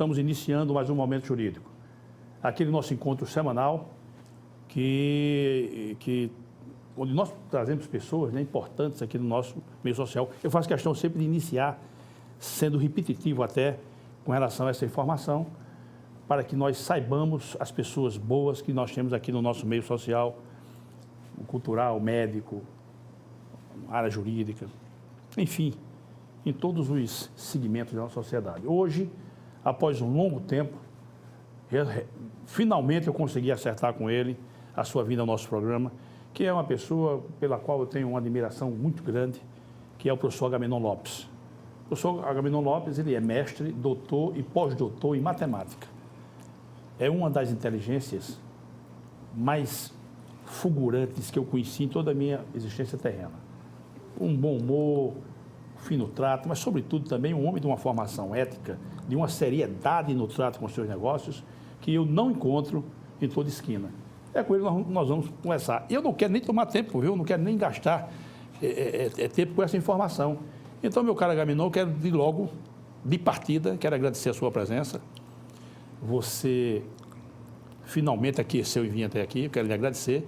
estamos iniciando mais um Momento Jurídico. Aquele nosso encontro semanal, onde nós trazemos pessoas, né, importantes aqui no nosso meio social. Eu faço questão sempre de iniciar, sendo repetitivo até, com relação a essa informação, para que nós saibamos as pessoas boas que nós temos aqui no nosso meio social, cultural, médico, área jurídica, enfim, em todos os segmentos da nossa sociedade. Hoje, após um longo tempo, finalmente eu consegui acertar com ele a sua vinda ao nosso programa, que é uma pessoa pela qual eu tenho uma admiração muito grande, que é o professor Agamenon Lopes. O professor Agamenon Lopes, ele é mestre, doutor e pós-doutor em matemática. É uma das inteligências mais fulgurantes que eu conheci em toda a minha existência terrena. Um bom humor, fino trato, mas, sobretudo, também um homem de uma formação ética, de uma seriedade no trato com os seus negócios, que eu não encontro em toda esquina. É com ele que nós vamos conversar. Eu não quero nem tomar tempo, viu? Não quero nem gastar tempo com essa informação. Então, meu caro Agamenon, eu quero de logo, de partida, quero agradecer a sua presença. Você finalmente aqueceu e vinha até aqui, eu quero lhe agradecer.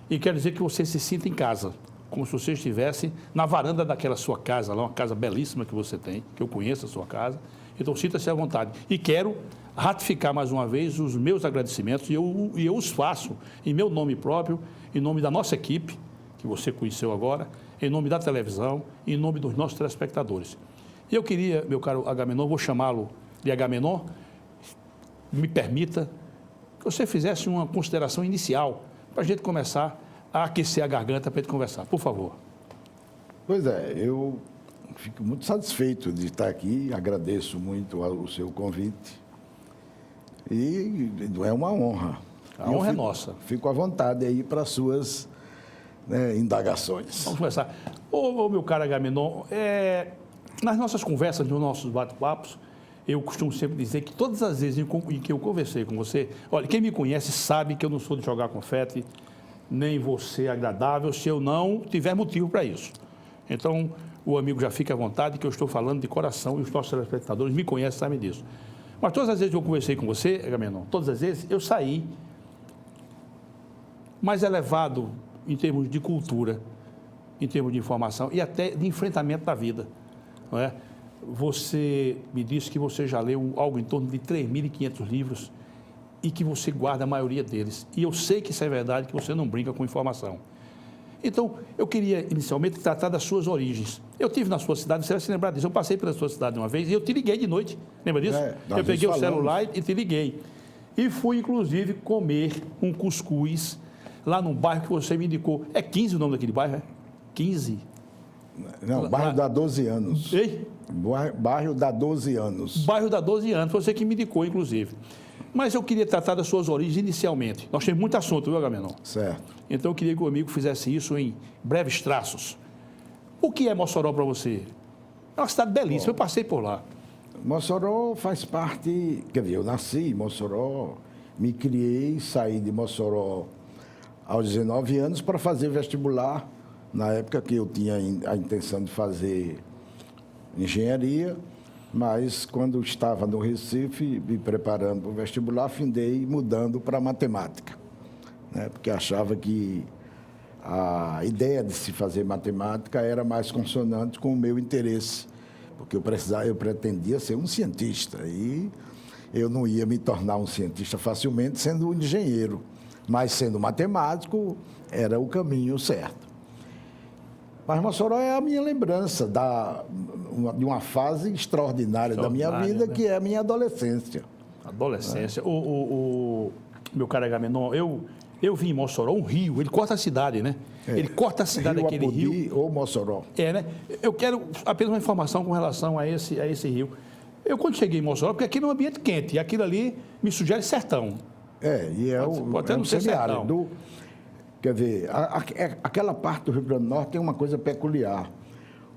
E quero dizer que você se sinta em casa, como se você estivesse na varanda daquela sua casa, lá, uma casa belíssima que você tem, que eu conheço a sua casa. Então, sinta-se à vontade. E quero ratificar mais uma vez os meus agradecimentos, e eu os faço em meu nome próprio, em nome da nossa equipe, que você conheceu agora, em nome da televisão, em nome dos nossos telespectadores. E eu queria, meu caro Agamenon, vou chamá-lo de Agamenon, me permita que você fizesse uma consideração inicial para a gente começar a aquecer a garganta para a gente conversar. Por favor. Pois é, eu fico muito satisfeito de estar aqui, agradeço muito o seu convite e é uma honra. A honra é nossa. Fico à vontade aí para as suas indagações. Vamos começar. Ô, meu caro Agamenon, nas nossas conversas, nos nossos bate-papos, eu costumo sempre dizer que todas as vezes em que eu conversei com você, olha, quem me conhece sabe que eu não sou de jogar confete, nem vou ser agradável se eu não tiver motivo para isso. Então, o amigo já fica à vontade que eu estou falando de coração e os nossos telespectadores me conhecem, sabem disso. Mas todas as vezes que eu conversei com você, Agamenon, todas as vezes eu saí mais elevado em termos de cultura, em termos de informação e até de enfrentamento da vida, não é? Você me disse que você já leu algo em torno de 3.500 livros e que você guarda a maioria deles. E eu sei que isso é verdade, que você não brinca com informação. Então, eu queria inicialmente tratar das suas origens. Eu estive na sua cidade, você vai se lembrar disso, eu passei pela sua cidade uma vez e eu te liguei de noite, lembra disso? Eu peguei o celular e te liguei. E fui, inclusive, comer um cuscuz lá num bairro que você me indicou. É 15 o nome daquele bairro, é? 15? Não, bairro dá 12 anos. Ei? Bairro dá 12 anos. Bairro dá 12 anos, você que me indicou, inclusive. Mas eu queria tratar das suas origens inicialmente. Nós temos muito assunto, viu, Agamenon? Certo. Então eu queria que o amigo fizesse isso em breves traços. O que é Mossoró para você? É uma cidade belíssima, eu passei por lá. Mossoró faz parte, quer dizer, eu nasci em Mossoró, me criei, saí de Mossoró aos 19 anos para fazer vestibular, na época que eu tinha a intenção de fazer engenharia, mas quando estava no Recife, me preparando para o vestibular, findei mudando para matemática, né? Porque achava que a ideia de se fazer matemática era mais consonante com o meu interesse, porque eu pretendia ser um cientista e eu não ia me tornar um cientista facilmente sendo um engenheiro, mas sendo matemático era o caminho certo. Mas Mossoró é a minha lembrança de uma fase extraordinária da minha vida, né? Que é a minha adolescência. Adolescência. Meu caro Agamenon, eu vi em Mossoró um rio, ele corta a cidade, né? Ele corta a cidade daquele rio. Ou Mossoró. Né? Eu quero apenas uma informação com relação a esse rio. Eu, quando cheguei em Mossoró, porque aqui é um ambiente quente, e aquilo ali me sugere sertão. Pode até não ser semiárido. Quer ver, aquela parte do Rio Grande do Norte tem uma coisa peculiar.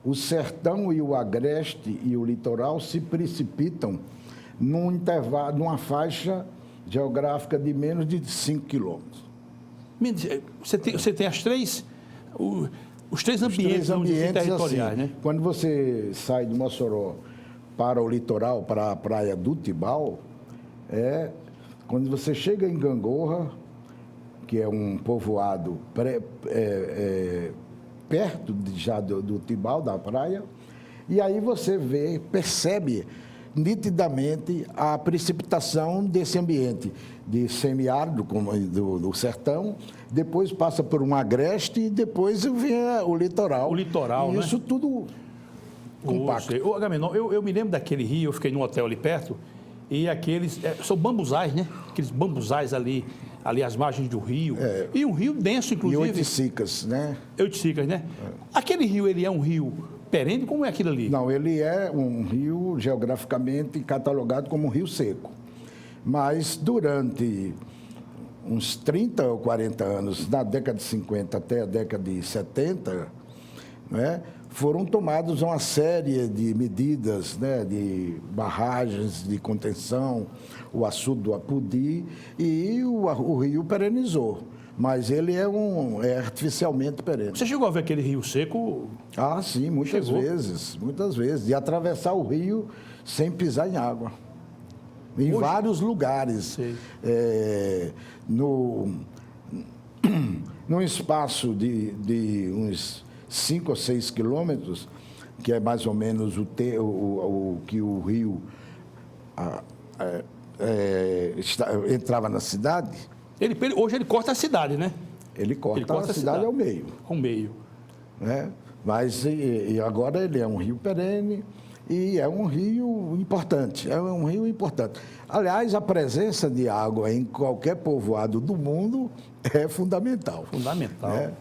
O sertão e o agreste e o litoral se precipitam num intervalo, numa faixa geográfica de menos de 5 quilômetros. Você tem os três ambientes territoriais, assim, né? Quando você sai de Mossoró para o litoral, para a praia do Tibau, é quando você chega em Gangorra, que é um povoado perto já do Tibau, da praia, e aí você percebe nitidamente a precipitação desse ambiente de semiárido, como do sertão, depois passa por um agreste e depois vem o litoral. O litoral, e né? isso tudo compacto. Ô, Agamenon, eu me lembro daquele rio, eu fiquei num hotel ali perto, e aqueles, são bambuzais, né? Aqueles bambuzais ali às margens do rio. E um rio denso, E inclusive. Oiticicas, né? Oiticicas, né? Aquele rio, ele é um rio perene? Como é aquilo ali? Não, ele é um rio geograficamente catalogado como um rio seco. Mas durante uns 30 ou 40 anos, da década de 50 até a década de 70, né, foram tomadas uma série de medidas, né, de barragens de contenção, o açude do Apodi, e o rio perenizou. Mas ele é artificialmente perene. Você chegou a ver aquele rio seco? Ah, sim, muitas vezes. De atravessar o rio sem pisar em água. Em vários lugares. Num espaço de uns 5 ou 6 quilômetros, que é mais ou menos o que o rio entrava na cidade. Hoje ele corta a cidade, né? Ele corta a cidade ao meio. Ao meio. Né? Mas agora ele é um rio perene e é um rio importante. É um rio importante. Aliás, a presença de água em qualquer povoado do mundo é fundamental. Fundamental. Né?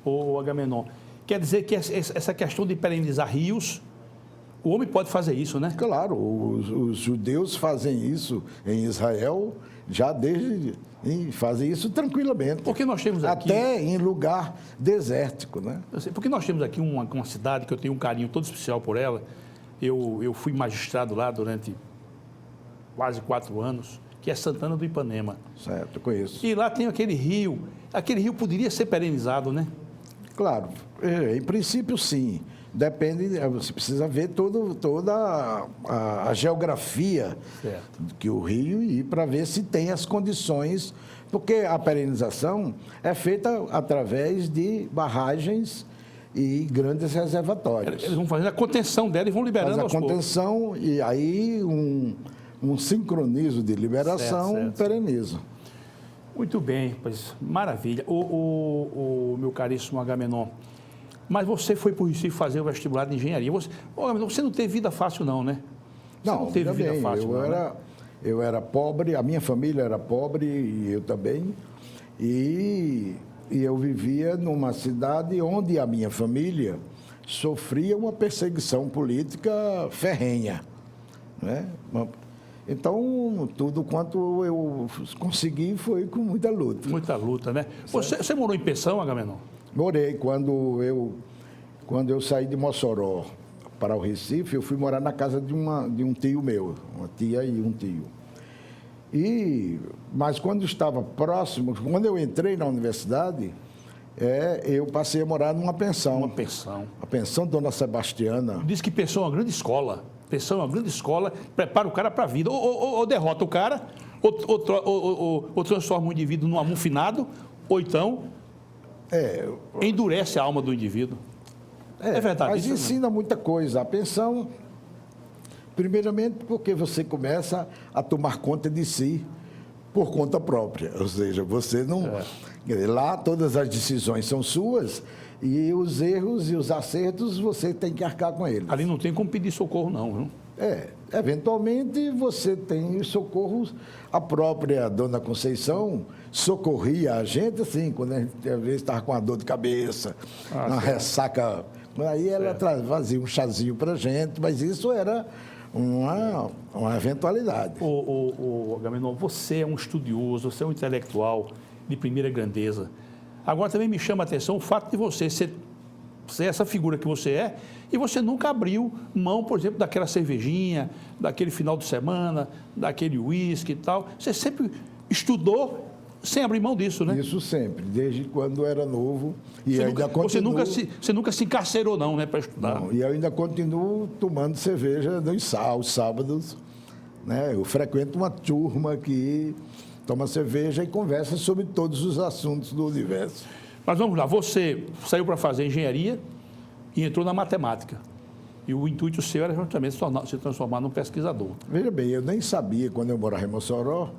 Ô, Agamenon, quer dizer que essa questão de perenizar rios, o homem pode fazer isso, né? Claro, os judeus fazem isso em Israel já e fazem isso tranquilamente. Porque nós temos aqui... Até em lugar desértico, né? Porque nós temos aqui uma cidade que eu tenho um carinho todo especial por ela. Eu fui magistrado lá durante quase 4 anos, que é Santana do Ipanema. Certo, eu conheço. E lá tem aquele rio poderia ser perenizado, né? Claro, em princípio sim. Depende, você precisa ver toda a geografia que o rio e para ver se tem as condições, porque a perenização é feita através de barragens e grandes reservatórios. Eles vão fazendo a contenção dela e vão liberando aos poucos. Faz a contenção e aí um sincronismo de liberação pereniza. Muito bem, pois maravilha. O meu caríssimo Agamenon, mas você foi para o Recife fazer o vestibular de engenharia. Você não teve vida fácil não, né? Você não teve vida fácil eu era pobre, a minha família era pobre e eu também. E eu vivia numa cidade onde a minha família sofria uma perseguição política ferrenha, né? Então, tudo quanto eu consegui foi com muita luta. Muita luta, né? Você morou em pensão, Agamenon? Morei. Quando eu saí de Mossoró para o Recife, eu fui morar na casa de um tio meu, uma tia e um tio. Mas quando estava próximo, quando eu entrei na universidade, eu passei a morar numa pensão. Uma pensão. A pensão Dona Sebastiana. Diz que pensão é uma grande escola. Pensão é uma grande escola, prepara o cara para a vida. Ou derrota o cara, ou transforma o indivíduo num amufinado, ou então endurece a alma do indivíduo. É verdade. Mas ensina muita coisa. A pensão, primeiramente, porque você começa a tomar conta de si por conta própria. Ou seja, você não... Lá todas as decisões são suas e os erros e os acertos você tem que arcar com eles. Ali não tem como pedir socorro, não, viu? Eventualmente você tem socorros. A própria Dona Conceição socorria a gente, assim, quando a gente às vezes estava com uma dor de cabeça, uma ressaca. Aí ela fazia um chazinho para a gente, mas isso era uma eventualidade. Agamenon, você é um estudioso, você é um intelectual de primeira grandeza. Agora também me chama a atenção o fato de você ser essa figura que você é, e você nunca abriu mão, por exemplo, daquela cervejinha, daquele final de semana, daquele uísque e tal. Você sempre estudou sem abrir mão disso, né? Isso sempre, desde quando era novo. E ainda continuo, você nunca se encarcerou, não, né, para estudar? não, e eu ainda continuo tomando cerveja aos sábados. Né? Eu frequento uma turma que toma cerveja e conversa sobre todos os assuntos do universo. Mas vamos lá, você saiu para fazer engenharia e entrou na matemática. E o intuito seu era justamente se transformar num pesquisador. Veja bem, eu nem sabia, quando eu morava em Mossoró,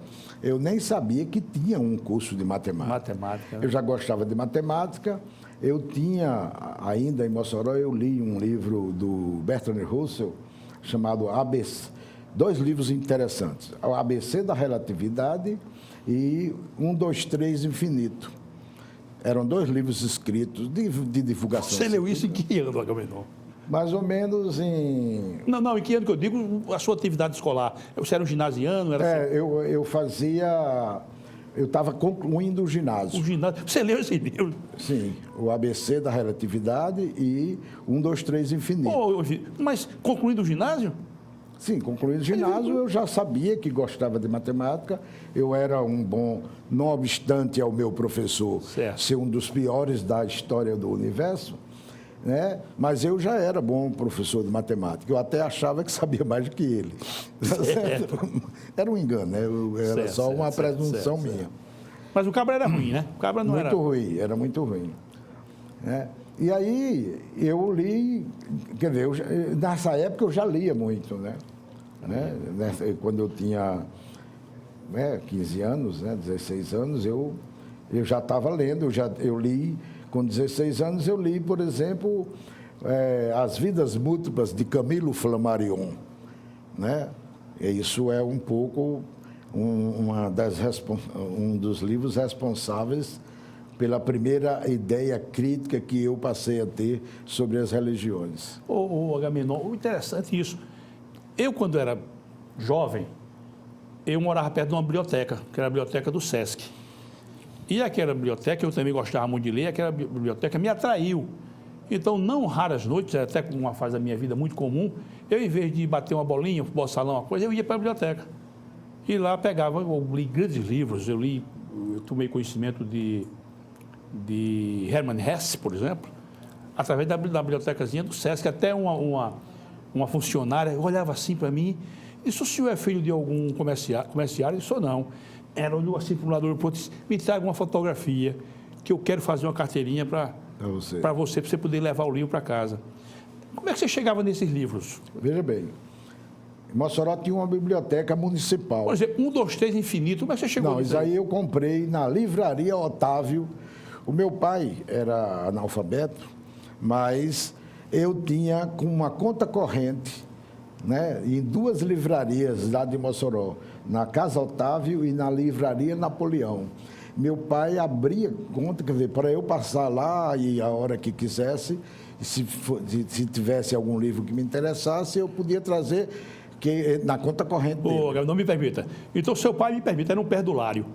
eu nem sabia que tinha um curso de matemática. Matemática, né? Eu já gostava de matemática. Eu tinha, ainda em Mossoró, eu li um livro do Bertrand Russell, chamado ABC. 2 livros interessantes. O ABC da Relatividade e 1, 2, 3, Infinito. Eram 2 livros escritos de divulgação. Você leu isso em que ano, Agamenon? Mais ou menos em... Não, em que ano que eu digo a sua atividade escolar? Você era um ginasiano? Era eu fazia... Eu estava concluindo o ginásio. o ginásio. Você leu esse livro? Sim, o ABC da Relatividade e 1, 2, 3, Infinito. Mas concluindo o ginásio? Sim, concluindo o ginásio, eu já sabia que gostava de matemática. Eu era um bom, não obstante ao meu professor ser um dos piores da história do universo, né? Mas eu já era bom professor de matemática. Eu até achava que sabia mais do que ele. Era um engano, né? Era só uma presunção minha. Mas o cabra era ruim, né? O cabra não era... Muito ruim, era muito ruim. Né? E aí eu li, quer dizer, nessa época eu já lia muito, né? Quando eu tinha 15 anos, 16 anos, eu já estava lendo, eu li, com 16 anos eu li, por exemplo, As Vidas Múltiplas de Camilo Flammarion, né? E isso é um pouco um dos livros responsáveis pela primeira ideia crítica que eu passei a ter sobre as religiões. Agamenon, interessante isso. Eu, quando era jovem, eu morava perto de uma biblioteca, que era a biblioteca do Sesc. E aquela biblioteca, eu também gostava muito de ler, aquela biblioteca me atraiu. Então, não raras noites, até com uma fase da minha vida muito comum, eu, em vez de bater uma bolinha, um futebol salão, uma coisa, eu ia para a biblioteca. E lá pegava, eu li grandes livros, eu tomei conhecimento de Hermann Hesse, por exemplo, através da bibliotecazinha do Sesc. Até uma funcionária olhava assim para mim e disse: o senhor é filho de algum comerciário? Eu disse: não. Ela olhou assim para o lado e disse: me traga uma fotografia que eu quero fazer uma carteirinha para você poder levar o livro para casa. Como é que você chegava nesses livros? Veja bem, em Mossoró tinha uma biblioteca municipal. Por exemplo, 1, 2, 3, Infinito, como é que você chegou? Não, isso aí eu comprei na Livraria Otávio. O meu pai era analfabeto, mas eu tinha com uma conta corrente, né, em 2 livrarias lá de Mossoró, na Casa Otávio e na Livraria Napoleão. Meu pai abria conta, quer dizer, para eu passar lá e a hora que quisesse, se tivesse algum livro que me interessasse, eu podia trazer na conta corrente dele. Não me permita. Então, seu pai me permite, era um perdulário.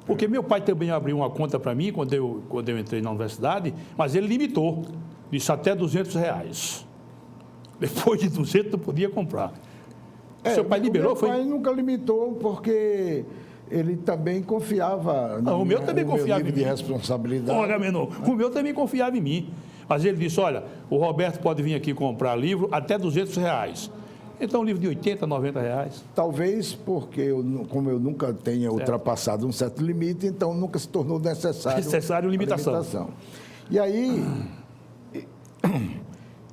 Porque meu pai também abriu uma conta para mim quando eu entrei na universidade, mas ele limitou, disse até R$200. Depois de 200 não podia comprar. Seu pai liberou? Meu pai nunca limitou, porque ele também confiava o meu também confiava em mim. De responsabilidade. Agamenon, o meu também confiava em mim. Mas ele disse: olha, o Roberto pode vir aqui comprar livro até R$200. Então, um livro de R$80, R$90. Talvez porque, como eu nunca tenha ultrapassado um certo limite, então nunca se tornou necessário limitação. E aí,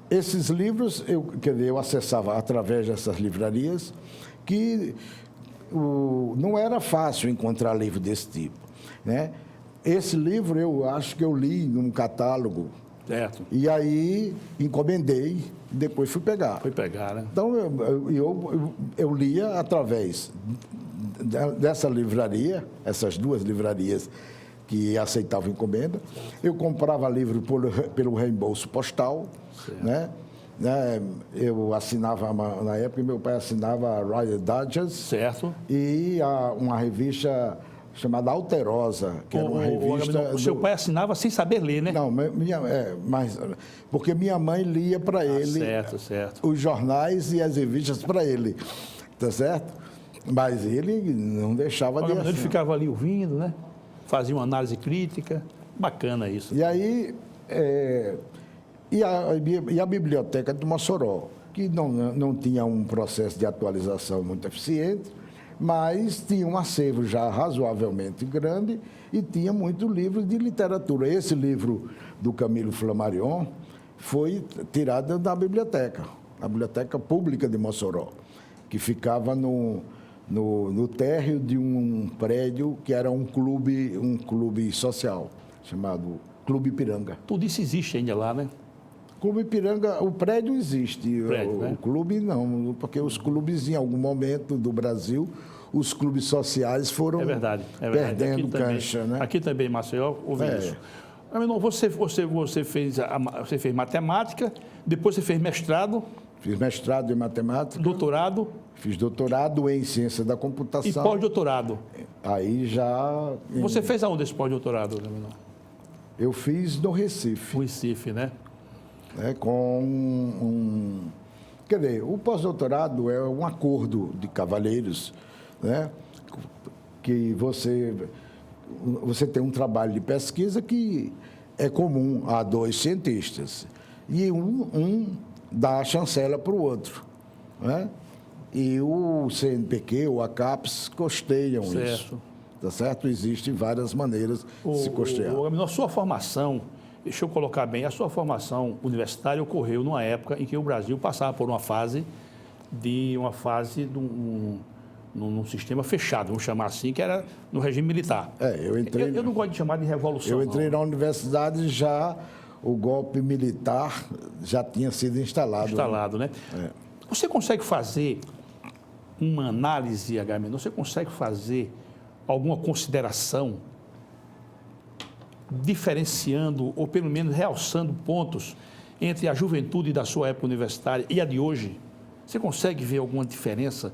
esses livros, eu acessava através dessas livrarias, que não era fácil encontrar livro desse tipo, né? Esse livro eu acho que eu li num catálogo. Certo. E aí encomendei, depois fui pegar. Foi pegar, né? Então eu lia através dessa livraria, essas 2 livrarias que aceitavam encomenda. Eu comprava livro pelo reembolso postal, né? Eu assinava, na época meu pai assinava a Rider Digest. Certo. E uma revista chamada Alterosa, que era uma revista... O seu pai assinava sem saber ler, né? Não, mas porque minha mãe lia para ele certo. os jornais e as revistas para ele, tá certo? Mas ele não deixava de assinar. Ele ficava ali ouvindo, né? faziam análise crítica. Bacana isso. E aí, e a biblioteca de Mossoró, que não tinha um processo de atualização muito eficiente, mas tinha um acervo já razoavelmente grande e tinha muito livro de literatura. Esse livro do Camilo Flammarion foi tirado da biblioteca, a Biblioteca Pública de Mossoró, que ficava no térreo de um prédio que era um clube social, chamado Clube Ipiranga. Tudo isso existe ainda lá, né? Clube Ipiranga, o prédio existe, Né? o clube não, porque os clubes, em algum momento do Brasil, os clubes sociais foram perdendo cancha, né? Aqui também, Maceió, houve isso. Você fez matemática, depois você fez mestrado. Fiz mestrado em matemática. Doutorado. Fiz doutorado em ciência da computação. E pós-doutorado. Aí já... Você fez aonde esse pós-doutorado? Eu fiz no Recife. No Recife, né? Quer dizer, o pós-doutorado é um acordo de cavalheiros, né? Que você tem um trabalho de pesquisa que é comum a dois cientistas. E um dá a chancela para o outro, né? E o CNPq ou a CAPES costeiam isso. Tá certo? Existem várias maneiras de se costear. A sua formação, deixa eu colocar bem, a sua formação universitária ocorreu numa época em que o Brasil passava por uma fase num sistema fechado, vamos chamar assim, que era no regime militar. Eu não gosto de chamar de revolução. Eu entrei na universidade já, o golpe militar já tinha sido instalado. Instalado, né? Você consegue fazer uma análise, Agamenon, você consegue fazer alguma consideração diferenciando ou pelo menos realçando pontos entre a juventude da sua época universitária e a de hoje? Você consegue ver alguma diferença?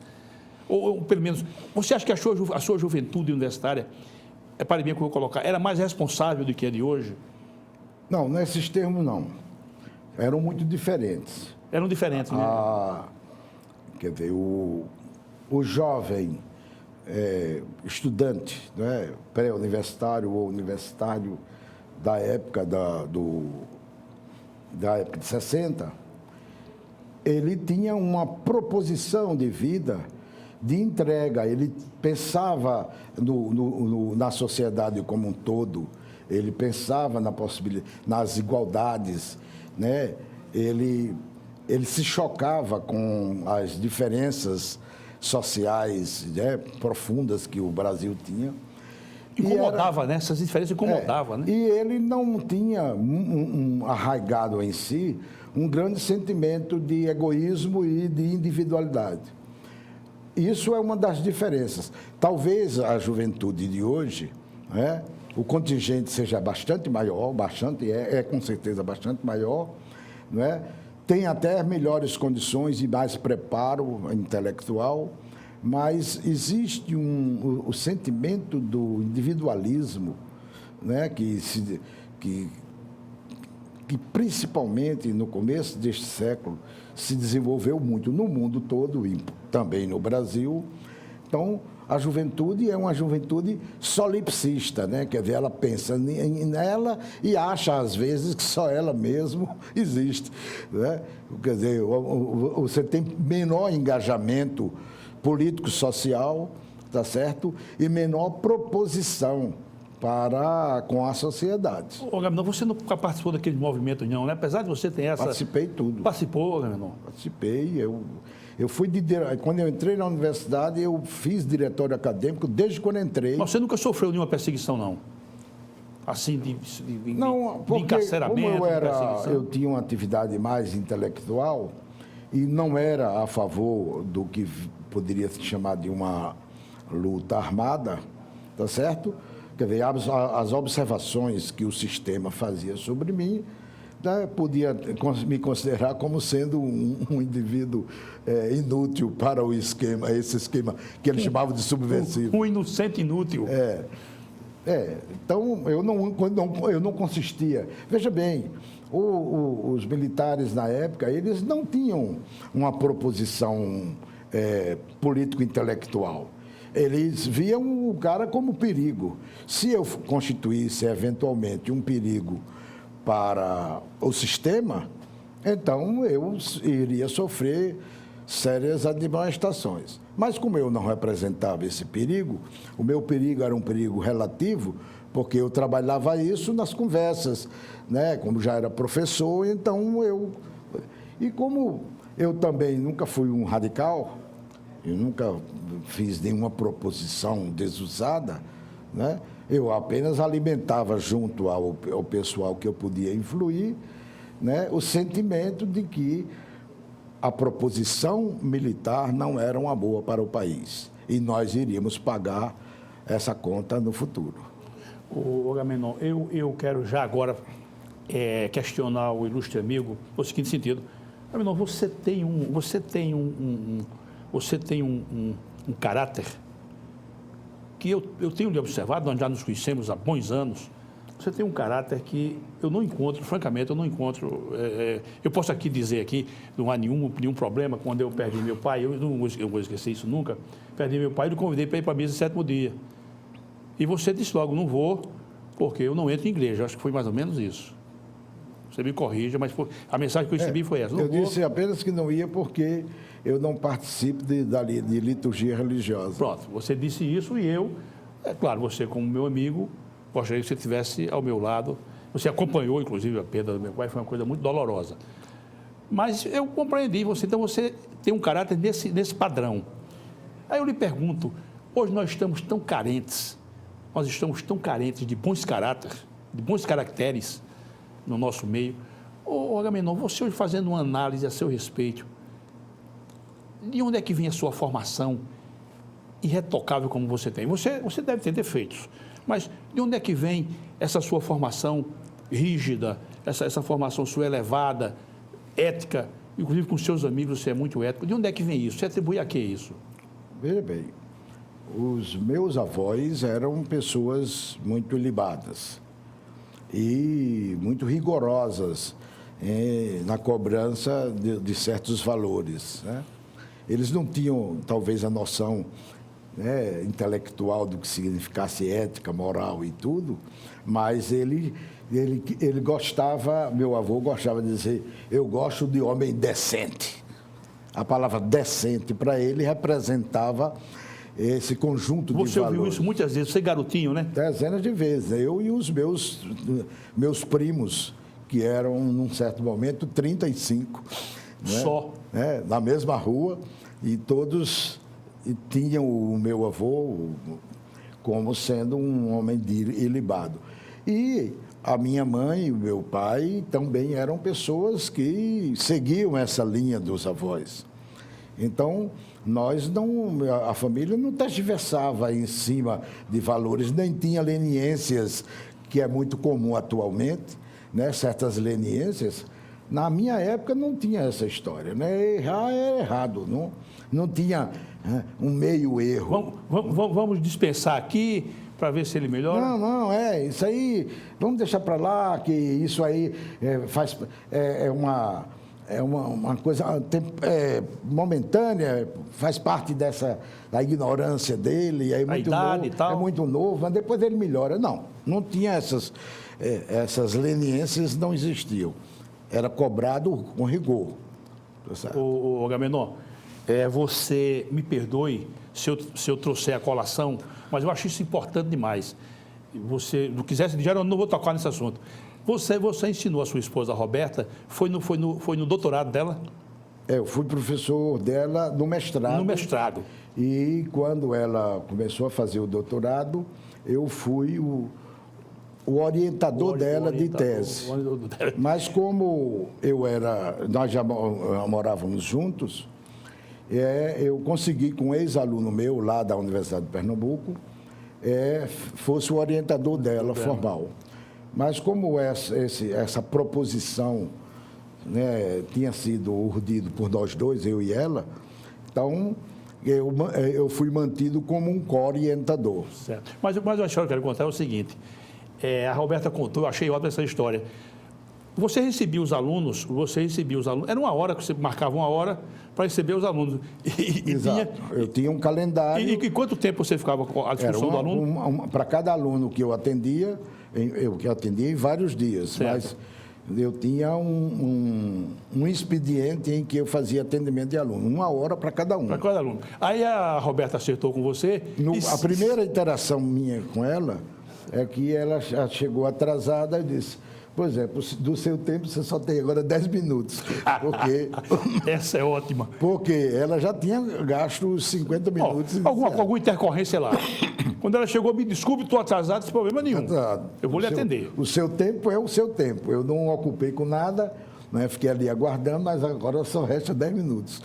Ou pelo menos, você acha que a sua juventude universitária, para mim que eu vou colocar, era mais responsável do que a de hoje? Não, nesses termos não. Eram muito diferentes. Eram diferentes, né? Quer dizer, o jovem estudante, né, pré-universitário ou universitário da época da época de 60, ele tinha uma proposição de vida de entrega, ele pensava na sociedade como um todo, ele pensava nas igualdades, né? Ele se chocava com as diferenças sociais, né, profundas que o Brasil tinha. Incomodava, né? Essas diferenças incomodavam, né? E ele não tinha arraigado em si um grande sentimento de egoísmo e de individualidade. Isso é uma das diferenças. Talvez a juventude de hoje, né, o contingente seja bastante maior, com certeza bastante maior, né? Tem até melhores condições e mais preparo intelectual, mas existe o sentimento do individualismo, né, que principalmente no começo deste século se desenvolveu muito no mundo todo e também no Brasil. Então, a juventude é uma juventude solipsista, né? Quer dizer, ela pensa nela e acha, às vezes, que só ela mesma existe, né? Quer dizer, você tem menor engajamento político-social, tá certo? E menor proposição com a sociedade. Ô, Agamenon, você nunca participou daquele movimento, não, né? Apesar de você ter essa... Participei tudo. Participou, Agamenon? Participei, quando eu entrei na universidade, eu fiz diretório acadêmico desde quando entrei. Mas você nunca sofreu nenhuma perseguição, não? Assim, de encarceramento, eu tinha uma atividade mais intelectual e não era a favor do que poderia se chamar de uma luta armada, tá certo? Quer dizer, as observações que o sistema fazia sobre mim, né, podia me considerar como sendo um indivíduo inútil para esse esquema que eles chamavam de subversivo. Um inocente inútil. Então, eu não consistia. Veja bem, os militares na época, eles não tinham uma proposição político-intelectual. Eles viam o cara como perigo. Se eu constituísse eventualmente um perigo para o sistema, então eu iria sofrer sérias admoestações. Mas como eu não representava esse perigo, o meu perigo era um perigo relativo, porque eu trabalhava isso nas conversas, né? Como já era professor, então eu... E como eu também nunca fui um radical, eu nunca fiz nenhuma proposição desusada, né? Eu apenas alimentava junto ao pessoal que eu podia influir, né, o sentimento de que a proposição militar não era uma boa para o país e nós iríamos pagar essa conta no futuro. O Agamenon, eu quero já agora questionar o ilustre amigo no seguinte sentido. Agamenon, você tem um caráter que eu tenho lhe observado, nós já nos conhecemos há bons anos. Você tem um caráter que eu não encontro, francamente, eu não encontro. Eu posso aqui dizer aqui, não há nenhum problema, quando eu perdi meu pai, eu não vou esquecer isso nunca, perdi meu pai e o convidei para ir para a missa no 7º dia. E você disse logo, não vou, porque eu não entro em igreja. Acho que foi mais ou menos isso. Você me corrija, mas a mensagem que eu recebi foi essa. Disse apenas que não ia porque eu não participo de liturgia religiosa. Pronto, você disse isso e eu, claro, você como meu amigo, gostaria que você estivesse ao meu lado. Você acompanhou, inclusive, a perda do meu pai, foi uma coisa muito dolorosa. Mas eu compreendi você, então você tem um caráter nesse padrão. Aí eu lhe pergunto, hoje nós estamos tão carentes de bons caráteres, de bons caracteres no nosso meio. Ô Agamenon, você hoje fazendo uma análise a seu respeito, de onde é que vem a sua formação irretocável como você tem? Você deve ter defeitos, mas de onde é que vem essa sua formação rígida, essa formação sua elevada, ética, inclusive com seus amigos você é muito ético? De onde é que vem isso? Você atribui a que isso? Veja bem, os meus avós eram pessoas muito ilibadas e muito rigorosas na cobrança de certos valores, né? Eles não tinham, talvez, a noção, né, intelectual do que significasse ética, moral e tudo, mas ele gostava, meu avô gostava de dizer, eu gosto de homem decente. A palavra decente, para ele, representava esse conjunto de valores. Você ouviu isso muitas vezes, você garotinho, né? Dezenas de vezes. Eu e os meus primos, que eram, num certo momento, 35. Né? Só? Na mesma rua, e todos tinham o meu avô como sendo um homem ilibado. E a minha mãe e o meu pai também eram pessoas que seguiam essa linha dos avós. Então, a família não tergiversava em cima de valores, nem tinha leniências, que é muito comum atualmente, né? Certas leniências. Na minha época não tinha essa história, né? Errar é errado, não tinha um meio erro. Vamos dispensar aqui para ver se ele melhora? Não, isso aí, vamos deixar para lá, que isso aí é uma coisa momentânea, faz parte da ignorância dele, é muito idade novo, e tal. É muito novo, mas depois ele melhora. Não tinha essas leniências, não existiam. Era cobrado com rigor. O Agamenon, você me perdoe se eu trouxer a colação, mas eu acho isso importante demais. Você não quisesse dizer, eu não vou tocar nesse assunto. Você ensinou a sua esposa, Roberta, foi no doutorado dela? Eu fui professor dela no mestrado. No mestrado. E quando ela começou a fazer o doutorado, eu fui o orientador dela de tese. Mas como nós já morávamos juntos, eu consegui com um ex-aluno meu lá da Universidade de Pernambuco, fosse o orientador dela formal. Mas como essa proposição, né, tinha sido urdido por nós dois, eu e ela, então eu fui mantido como um co-orientador. Certo. Mas a história que eu quero contar é o seguinte, a Roberta contou, eu achei ótima essa história. Você recebia os alunos, era uma hora que você marcava uma hora para receber os alunos. Exato. Eu tinha um calendário. E quanto tempo você ficava à disposição do aluno? Para cada aluno que eu atendia, eu atendia em vários dias, certo. Mas eu tinha um expediente em que eu fazia atendimento de aluno, 1 hora para cada um. Para cada aluno. Aí a Roberta acertou com você. A primeira interação minha com ela é que ela já chegou atrasada e disse: por exemplo, do seu tempo você só tem agora 10 minutos. Porque, essa é ótima. Porque ela já tinha gasto os 50 minutos. Alguma intercorrência lá. Quando ela chegou, me desculpe, estou atrasado, sem problema nenhum. Eu vou lhe atender. O seu tempo é o seu tempo. Eu não ocupei com nada, né? Fiquei ali aguardando, mas agora só resta 10 minutos.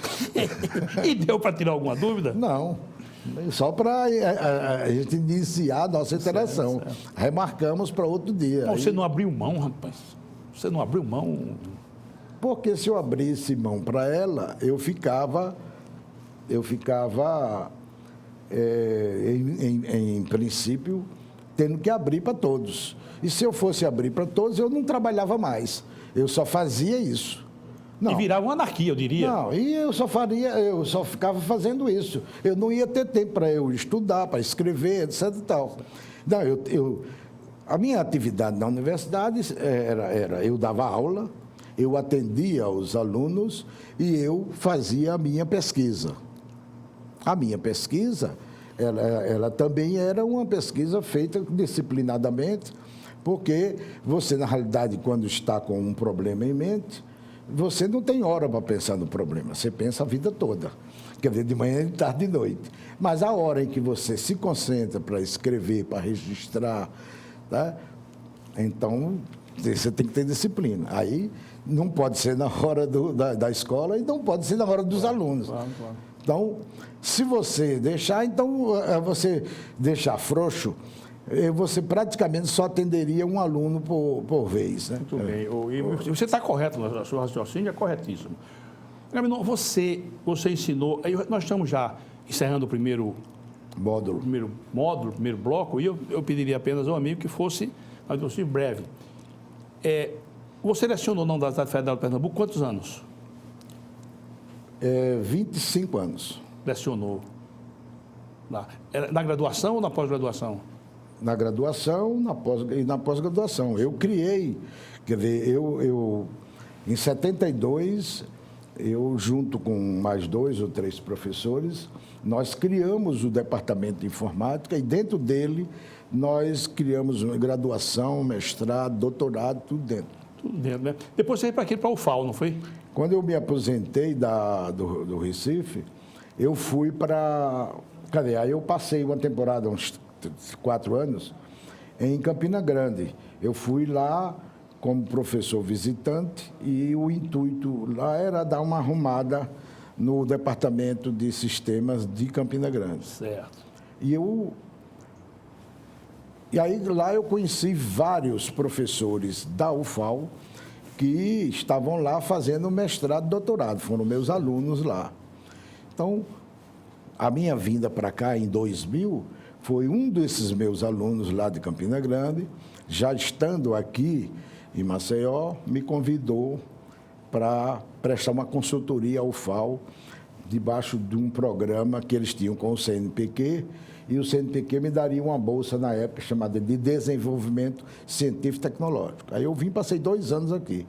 E deu para tirar alguma dúvida? Não. Só para a gente iniciar a nossa interação. Certo. Remarcamos para outro dia. Você não abriu mão, rapaz? Você não abriu mão? Porque se eu abrisse mão para ela, eu ficava em princípio, tendo que abrir para todos. E se eu fosse abrir para todos, eu não trabalhava mais. Eu só fazia isso. Não. E virava uma anarquia, eu diria. Não, e eu só ficava fazendo isso. Eu não ia ter tempo para eu estudar, para escrever, etc e tal. Não, a minha atividade na universidade era eu dava aula, eu atendia os alunos e eu fazia a minha pesquisa. A minha pesquisa, ela também era uma pesquisa feita disciplinadamente, porque você, na realidade, quando está com um problema em mente, você não tem hora para pensar no problema, você pensa a vida toda. Quer dizer, de manhã, de tarde, de noite. Mas a hora em que você se concentra para escrever, para registrar, tá? Então, você tem que ter disciplina. Aí, não pode ser na hora da escola e não pode ser na hora dos alunos. Claro. Então, se você deixar frouxo, você praticamente só atenderia um aluno por vez. Né? Muito bem. E você está correto, o seu raciocínio é corretíssimo. Gaminon, você ensinou, nós estamos já encerrando o primeiro módulo, primeiro bloco, e eu pediria apenas ao amigo que fosse breve. Você lecionou na Universidade Federal de Pernambuco quantos anos? 25 anos. Lecionou. Na graduação ou na pós-graduação? Na graduação e na pós-graduação. Eu criei, quer dizer, em 72, eu junto com mais 2 ou 3 professores, nós criamos o departamento de informática e dentro dele nós criamos uma graduação, mestrado, doutorado, tudo dentro. Tudo dentro, né? Depois você veio para o UFAL, não foi? Quando eu me aposentei do Recife, eu fui para... Cadê? Aí eu passei uma temporada, uns 4 anos, em Campina Grande. Eu fui lá como professor visitante e o intuito lá era dar uma arrumada no departamento de sistemas de Campina Grande. Certo. E aí lá eu conheci vários professores da UFAL que estavam lá fazendo mestrado e doutorado, foram meus alunos lá. Então, a minha vinda para cá em 2000 foi um desses meus alunos lá de Campina Grande, já estando aqui em Maceió, me convidou para prestar uma consultoria ao UFAL, debaixo de um programa que eles tinham com o CNPq, e o CNPq me daria uma bolsa na época chamada de Desenvolvimento Científico e Tecnológico. Aí eu vim, passei 2 anos aqui.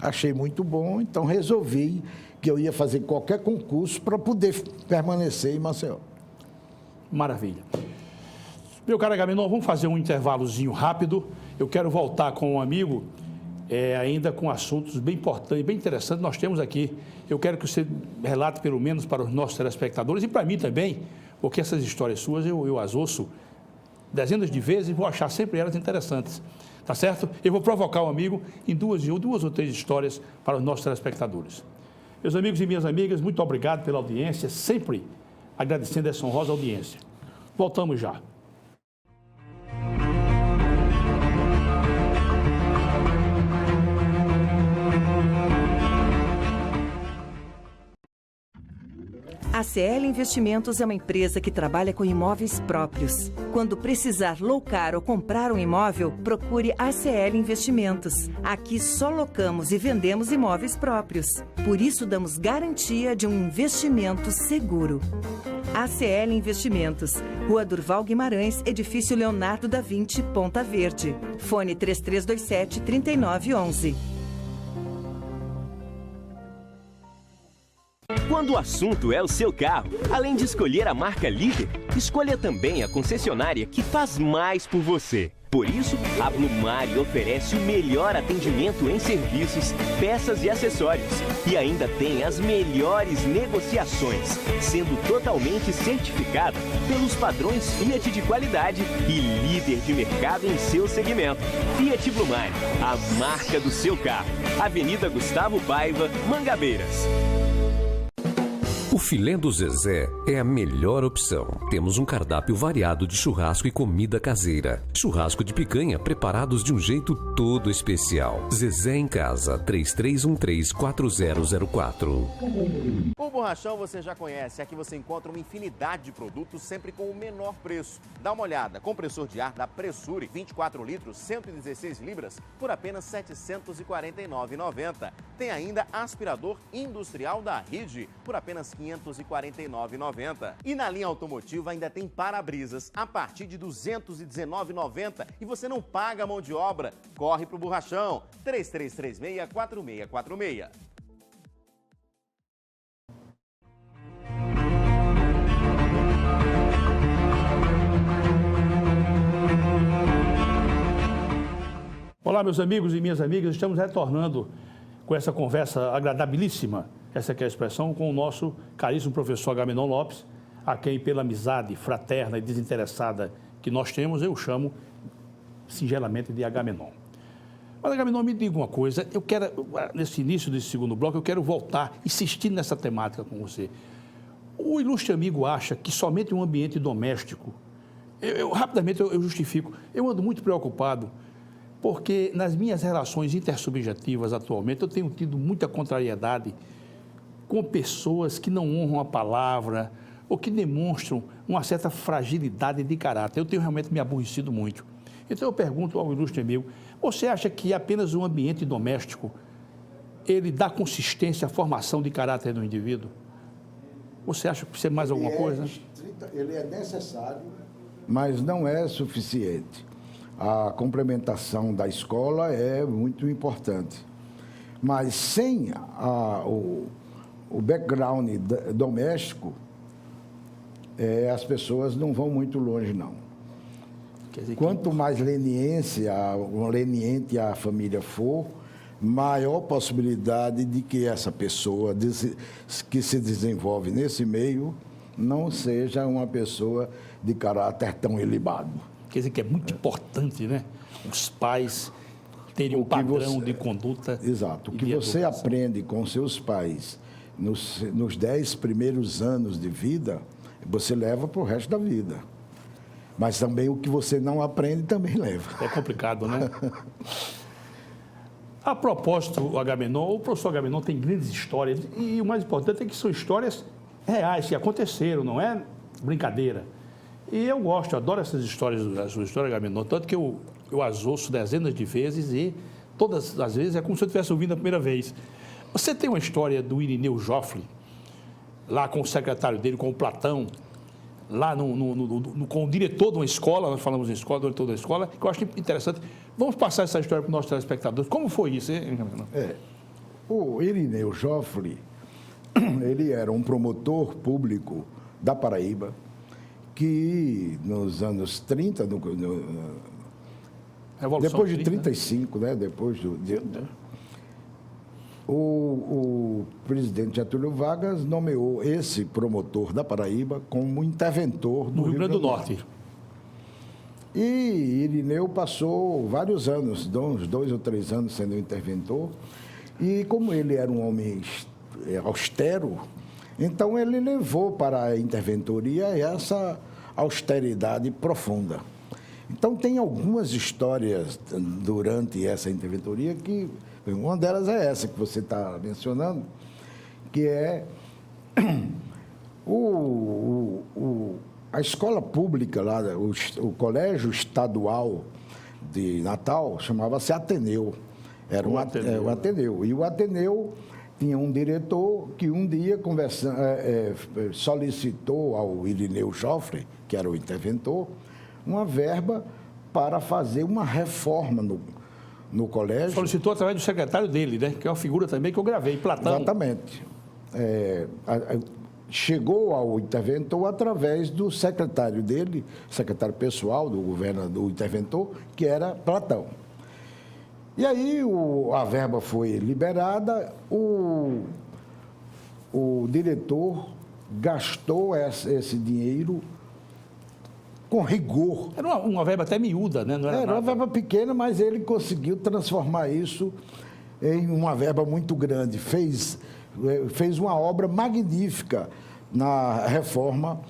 Achei muito bom, então resolvi que eu ia fazer qualquer concurso para poder permanecer em Maceió. Maravilha. Meu caro Gaminon, vamos fazer um intervalozinho rápido. Eu quero voltar com um amigo, ainda com assuntos bem importantes, bem interessantes. Nós temos aqui, eu quero que você relate pelo menos para os nossos telespectadores e para mim também, porque essas histórias suas eu as ouço dezenas de vezes e vou achar sempre elas interessantes. Tá certo? Eu vou provocar o amigo em 2 ou 3 histórias para os nossos telespectadores. Meus amigos e minhas amigas, muito obrigado pela audiência, sempre agradecendo essa honrosa audiência. Voltamos já. A CL Investimentos é uma empresa que trabalha com imóveis próprios. Quando precisar locar ou comprar um imóvel, procure a CL Investimentos. Aqui só locamos e vendemos imóveis próprios. Por isso, damos garantia de um investimento seguro. ACL Investimentos, Rua Durval Guimarães, Edifício Leonardo da Vinci, Ponta Verde. Fone 3327-3911. Quando o assunto é o seu carro, além de escolher a marca líder, escolha também a concessionária que faz mais por você. Por isso, a Blumari oferece o melhor atendimento em serviços, peças e acessórios. E ainda tem as melhores negociações, sendo totalmente certificada pelos padrões Fiat de qualidade e líder de mercado em seu segmento. Fiat Blumari, a marca do seu carro. Avenida Gustavo Paiva, Mangabeiras. O filé do Zezé é a melhor opção. Temos um cardápio variado de churrasco e comida caseira. Churrasco de picanha preparados de um jeito todo especial. Zezé em Casa, 3313-4004. O Borrachão você já conhece. Aqui você encontra uma infinidade de produtos sempre com o menor preço. Dá uma olhada. Compressor de ar da Pressure, 24 litros, 116 libras, por apenas R$ 749,90. Tem ainda aspirador industrial da Ride, por apenas R$ 549,90. E na linha automotiva ainda tem para-brisas a partir de R$ 219,90 e você não paga a mão de obra. Corre pro Borrachão, 3336-4646. Olá, meus amigos e minhas amigas, estamos retornando com essa conversa agradabilíssima, essa que é a expressão, com o nosso caríssimo professor Agamenon Lopes, a quem, pela amizade fraterna e desinteressada que nós temos, eu chamo singelamente de Agamenon. Mas, Agamenon, me diga uma coisa, eu quero, nesse início desse segundo bloco, eu quero voltar, insistir nessa temática com você. O ilustre amigo acha que somente um ambiente doméstico, rapidamente eu justifico, eu ando muito preocupado, porque nas minhas relações intersubjetivas atualmente eu tenho tido muita contrariedade com pessoas que não honram a palavra ou que demonstram uma certa fragilidade de caráter. Eu tenho realmente me aborrecido muito. Então eu pergunto ao ilustre amigo, você acha que apenas um ambiente doméstico ele dá consistência à formação de caráter do indivíduo? Você acha que precisa mais alguma coisa? Ele é necessário, mas não é suficiente. A complementação da escola é muito importante. Mas sem o background doméstico, as pessoas não vão muito longe, não. Quanto mais leniente a família for, maior possibilidade de que essa pessoa que se desenvolve nesse meio não seja uma pessoa de caráter tão ilibado. Quer dizer que é muito importante, né? Os pais terem um padrão de conduta. Exato. O que você aprende com seus pais nos 10 primeiros anos de vida, você leva para o resto da vida. Mas também o que você não aprende também leva. É complicado, né? A propósito, Agamenon, o professor Agamenon tem grandes histórias e o mais importante é que são histórias reais, que aconteceram, não é brincadeira. E eu gosto, adoro essas histórias, a sua história, Agamenon, tanto que eu as ouço dezenas de vezes e todas as vezes é como se eu estivesse ouvindo a primeira vez. Você tem uma história do Irineu Joffre, lá com o secretário dele, com o Platão, lá com o diretor de uma escola, nós falamos em escola, diretor da escola, que eu acho interessante. Vamos passar essa história para os nossos telespectadores. Como foi isso, hein? O Irineu Joffre, ele era um promotor público da Paraíba, que nos anos 30, depois de 35, né? Depois o presidente Getúlio Vargas nomeou esse promotor da Paraíba como interventor do Rio Grande do Norte. E Irineu passou vários anos, uns 2 ou 3 anos sendo interventor, e como ele era um homem austero, então ele levou para a interventoria essa austeridade profunda. Então tem algumas histórias durante essa interventoria que, uma delas é essa que você está mencionando, que é A escola pública lá, o colégio estadual de Natal, chamava-se Ateneu. Era um Ateneu. E o Ateneu tinha um diretor que um dia solicitou ao Irineu Joffre, que era o interventor, uma verba para fazer uma reforma no colégio. Solicitou através do secretário dele, né? Que é uma figura também que eu gravei, Platão. Exatamente. Chegou ao interventor através do secretário dele, secretário pessoal do governo do interventor, que era Platão. E aí a verba foi liberada, o diretor gastou esse dinheiro com rigor. Era uma verba até miúda, né? Não era uma verba pequena, mas ele conseguiu transformar isso em uma verba muito grande. Fez uma obra magnífica na reforma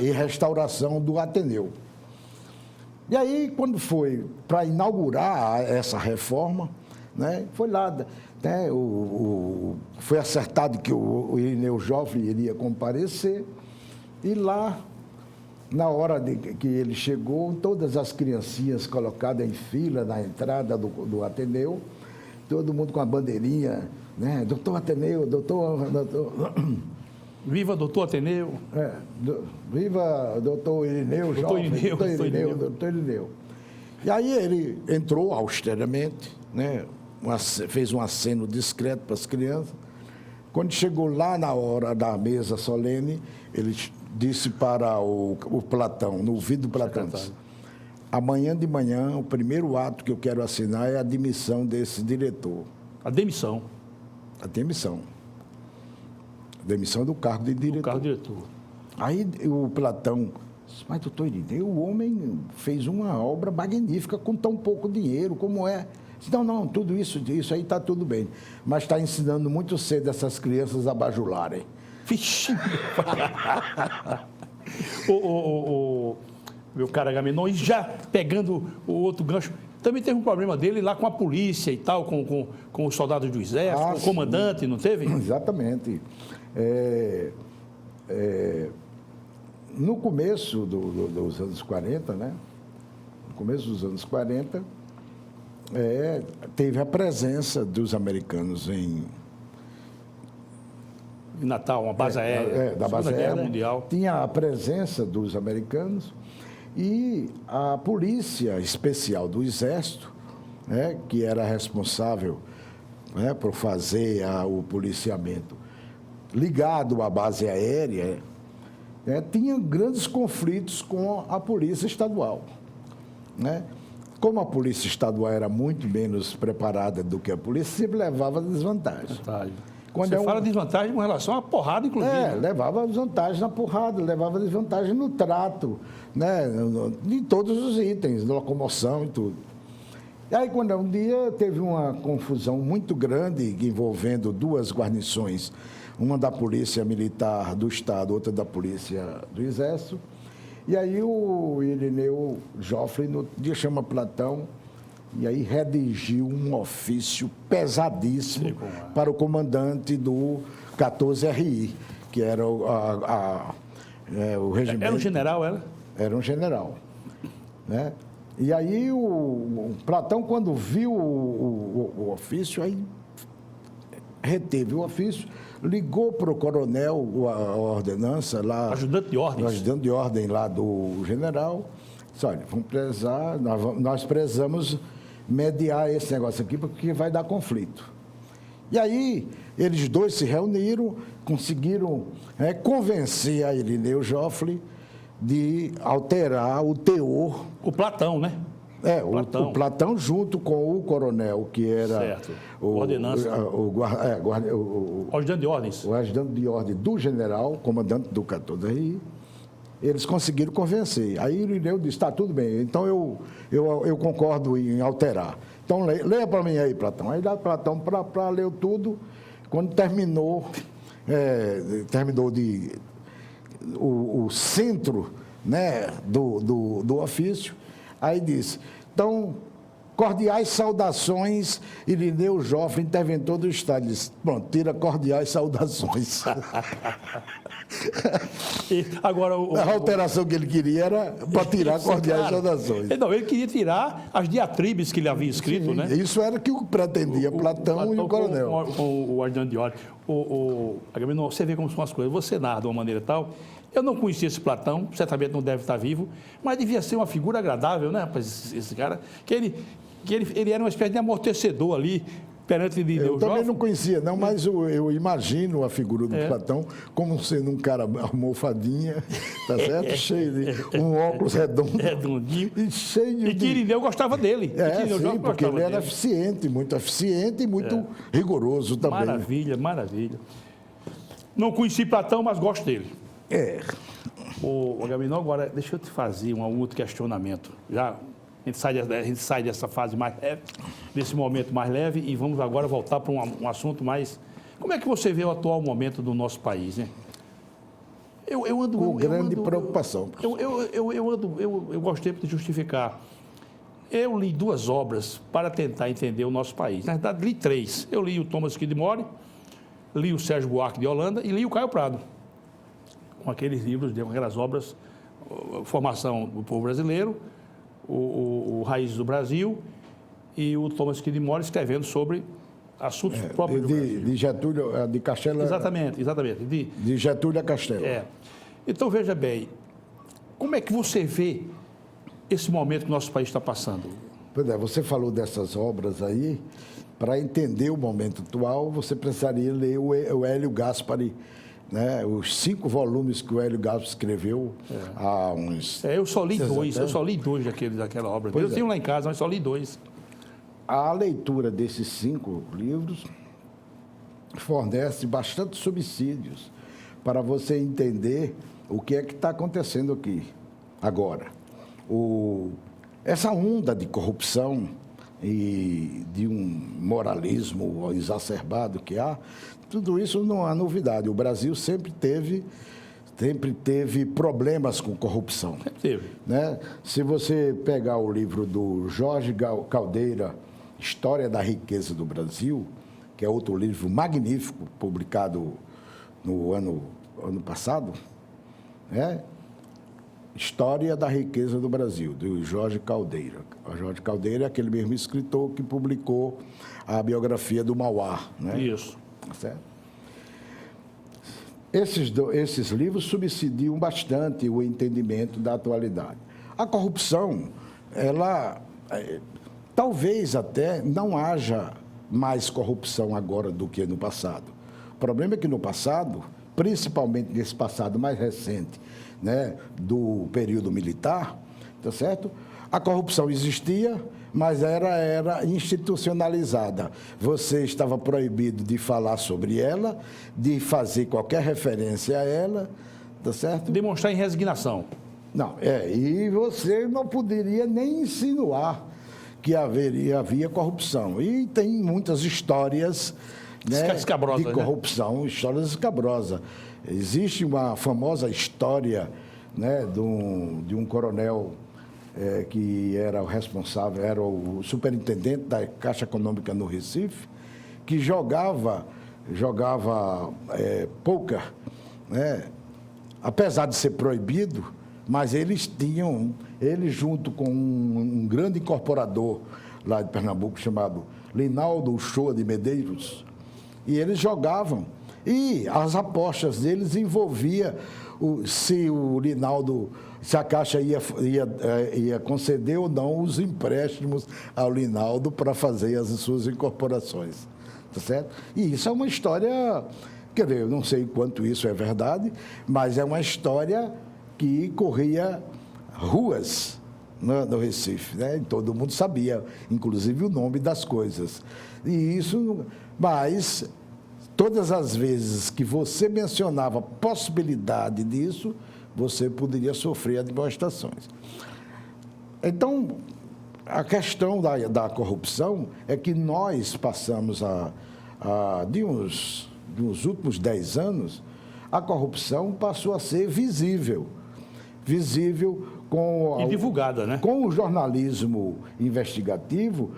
e restauração do Ateneu. E aí, quando foi para inaugurar essa reforma, né, foi lá, né, foi acertado que o Irineu Joffre iria comparecer, e lá, na hora que ele chegou, todas as criancinhas colocadas em fila na entrada do Ateneu, todo mundo com a bandeirinha, né, doutor Ateneu, doutor... Viva doutor Ateneu. Viva doutor Irineu Joffre, doutor Irineu. E aí ele entrou austeramente, né, fez um aceno discreto para as crianças. Quando chegou lá na hora da mesa solene, ele disse para o Platão, no ouvido do Platão, amanhã de manhã, o primeiro ato que eu quero assinar é a demissão desse diretor. A demissão. A demissão. Demissão do cargo de diretor. Do cargo de diretor. Aí o Platão disse, mas doutor Irineu, o homem fez uma obra magnífica com tão pouco dinheiro, como é? Disse, não, tudo isso aí está tudo bem, mas está ensinando muito cedo essas crianças a bajularem. Vixe! Meu cara Agamenon, e já pegando o outro gancho, também teve um problema dele lá com a polícia e tal, com os soldados do exército, com o comandante, não teve? Exatamente. No começo dos anos 40, né? No começo dos anos 40, teve a presença dos americanos em Natal, uma base aérea, da base Segunda aérea, Guerra Mundial. Tinha a presença dos americanos e a polícia especial do Exército, né, que era responsável, né, por fazer o policiamento ligado à base aérea, tinha grandes conflitos com a polícia estadual, né? Como a polícia estadual era muito menos preparada do que a polícia, sempre levava desvantagem. Você fala desvantagem com relação à porrada, inclusive. Levava desvantagem na porrada, levava desvantagem no trato, né? Em todos os itens, na locomoção e tudo. E aí, quando um dia teve uma confusão muito grande envolvendo duas guarnições, uma da Polícia Militar do Estado, outra da Polícia do Exército, e aí o Irineu Joffre, no dia chama Platão, e aí redigiu um ofício pesadíssimo para o comandante do 14RI, que era o regimento. Era um general, era? Era um general, né? E aí o Platão, quando viu o ofício, aí reteve o ofício, ligou para o coronel, a ordenança lá... Ajudante de ordens. O ajudante de ordem lá do general. Disse, olha, vamos prezar, nós precisamos mediar esse negócio aqui, porque vai dar conflito. E aí, eles dois se reuniram, conseguiram convencer a Irineu Joffre de alterar o teor. O Platão, né? O Platão junto com o coronel, que era o ajudante de ordens. O ajudante de ordem do general, comandante do 14RI. Eles conseguiram convencer. Aí Irineu disse, está tudo bem, então eu concordo em alterar. Então leia para mim aí, Platão. Aí dá Platão para ler tudo. Quando terminou o centro, né, do ofício, aí disse, então, cordiais saudações, Irineu Joffre, interventor do Estado. Disse, pronto, tira cordiais saudações. E agora, A alteração que ele queria era para tirar cordiais saudações. Não, ele queria tirar as diatribes que ele havia escrito, Sim, né? Isso era que o pretendia Platão e o Coronel. O Arnaldo Diori. Agamenon, você vê como são as coisas. Você narra de uma maneira tal. Eu não conhecia esse Platão, certamente não deve estar vivo, mas devia ser uma figura agradável, né, rapaz, esse cara? Que ele era uma espécie de amortecedor ali, perante de Eu Deus. também não conhecia, não, mas eu imagino a figura do Platão como sendo um cara almofadinha, tá certo? Cheio de um óculos redondinho. E cheio E que Irineu gostava dele. Sim, porque ele era eficiente e muito rigoroso também. Maravilha, maravilha. Não conheci Platão, mas gosto dele. Agamenon, agora, deixa eu te fazer um outro questionamento. Já a gente sai dessa fase mais leve, desse momento mais leve, e vamos agora voltar para um assunto mais... Como é que você vê o atual momento do nosso país, né? Com grande preocupação. Eu gostei de justificar. Eu li 2 obras para tentar entender o nosso país. Na verdade, li 3. Eu li o Thomas Kidmore, li o Sérgio Buarque de Holanda e li o Caio Prado. Com aqueles livros, com aquelas obras, Formação do Povo Brasileiro, o Raízes do Brasil e o Thomas Kidmore escrevendo sobre assuntos próprios do Brasil. De Getúlio, de Castelo... Exatamente. De Getúlio a Castelo. Então, veja bem, como é que você vê esse momento que o nosso país está passando? Pois é, você falou dessas obras aí. Para entender o momento atual, você precisaria ler o Hélio Gaspari, né? Os 5 volumes que o Hélio Gaspari escreveu há uns... Eu só li 2, daquela obra. Eu tenho lá em casa, mas só li 2. A leitura desses 5 livros fornece bastante subsídios para você entender o que é que está acontecendo aqui agora. Essa onda de corrupção e de um moralismo exacerbado que há, tudo isso não há novidade. O Brasil sempre teve problemas com corrupção. Sempre teve. Né? Se você pegar o livro do Jorge Caldeira, História da Riqueza do Brasil, que é outro livro magnífico, publicado no ano passado, né? História da Riqueza do Brasil, do Jorge Caldeira. O Jorge Caldeira é aquele mesmo escritor que publicou a biografia do Mauá. Né? Isso. Certo? Esses livros subsidiam bastante o entendimento da atualidade. A corrupção, ela... talvez até não haja mais corrupção agora do que no passado. O problema é que no passado, principalmente nesse passado mais recente, né, do período militar, tá certo? A corrupção existia, mas era institucionalizada. Você estava proibido de falar sobre ela, de fazer qualquer referência a ela, tá certo? Demonstrar em resignação. Não, e você não poderia nem insinuar que havia corrupção. E tem muitas histórias, né, de corrupção, né? Histórias escabrosas. Existe uma famosa história, né, de um coronel que era o responsável, era o superintendente da Caixa Econômica no Recife, que jogava pôquer, né, apesar de ser proibido, mas ele junto com um grande incorporador lá de Pernambuco chamado Linaldo Uchoa de Medeiros, e eles jogavam. E as apostas deles envolviam se a Caixa ia conceder ou não os empréstimos ao Linaldo para fazer as suas incorporações. Tá certo? E isso é uma história, quer dizer, eu não sei quanto isso é verdade, mas é uma história que corria ruas no Recife, né? E todo mundo sabia, inclusive, o nome das coisas. Mas todas as vezes que você mencionava a possibilidade disso, você poderia sofrer admoestações. Então, a questão da corrupção é que nós passamos de uns últimos 10 anos, a corrupção passou a ser visível E divulgada, né? Com o jornalismo investigativo,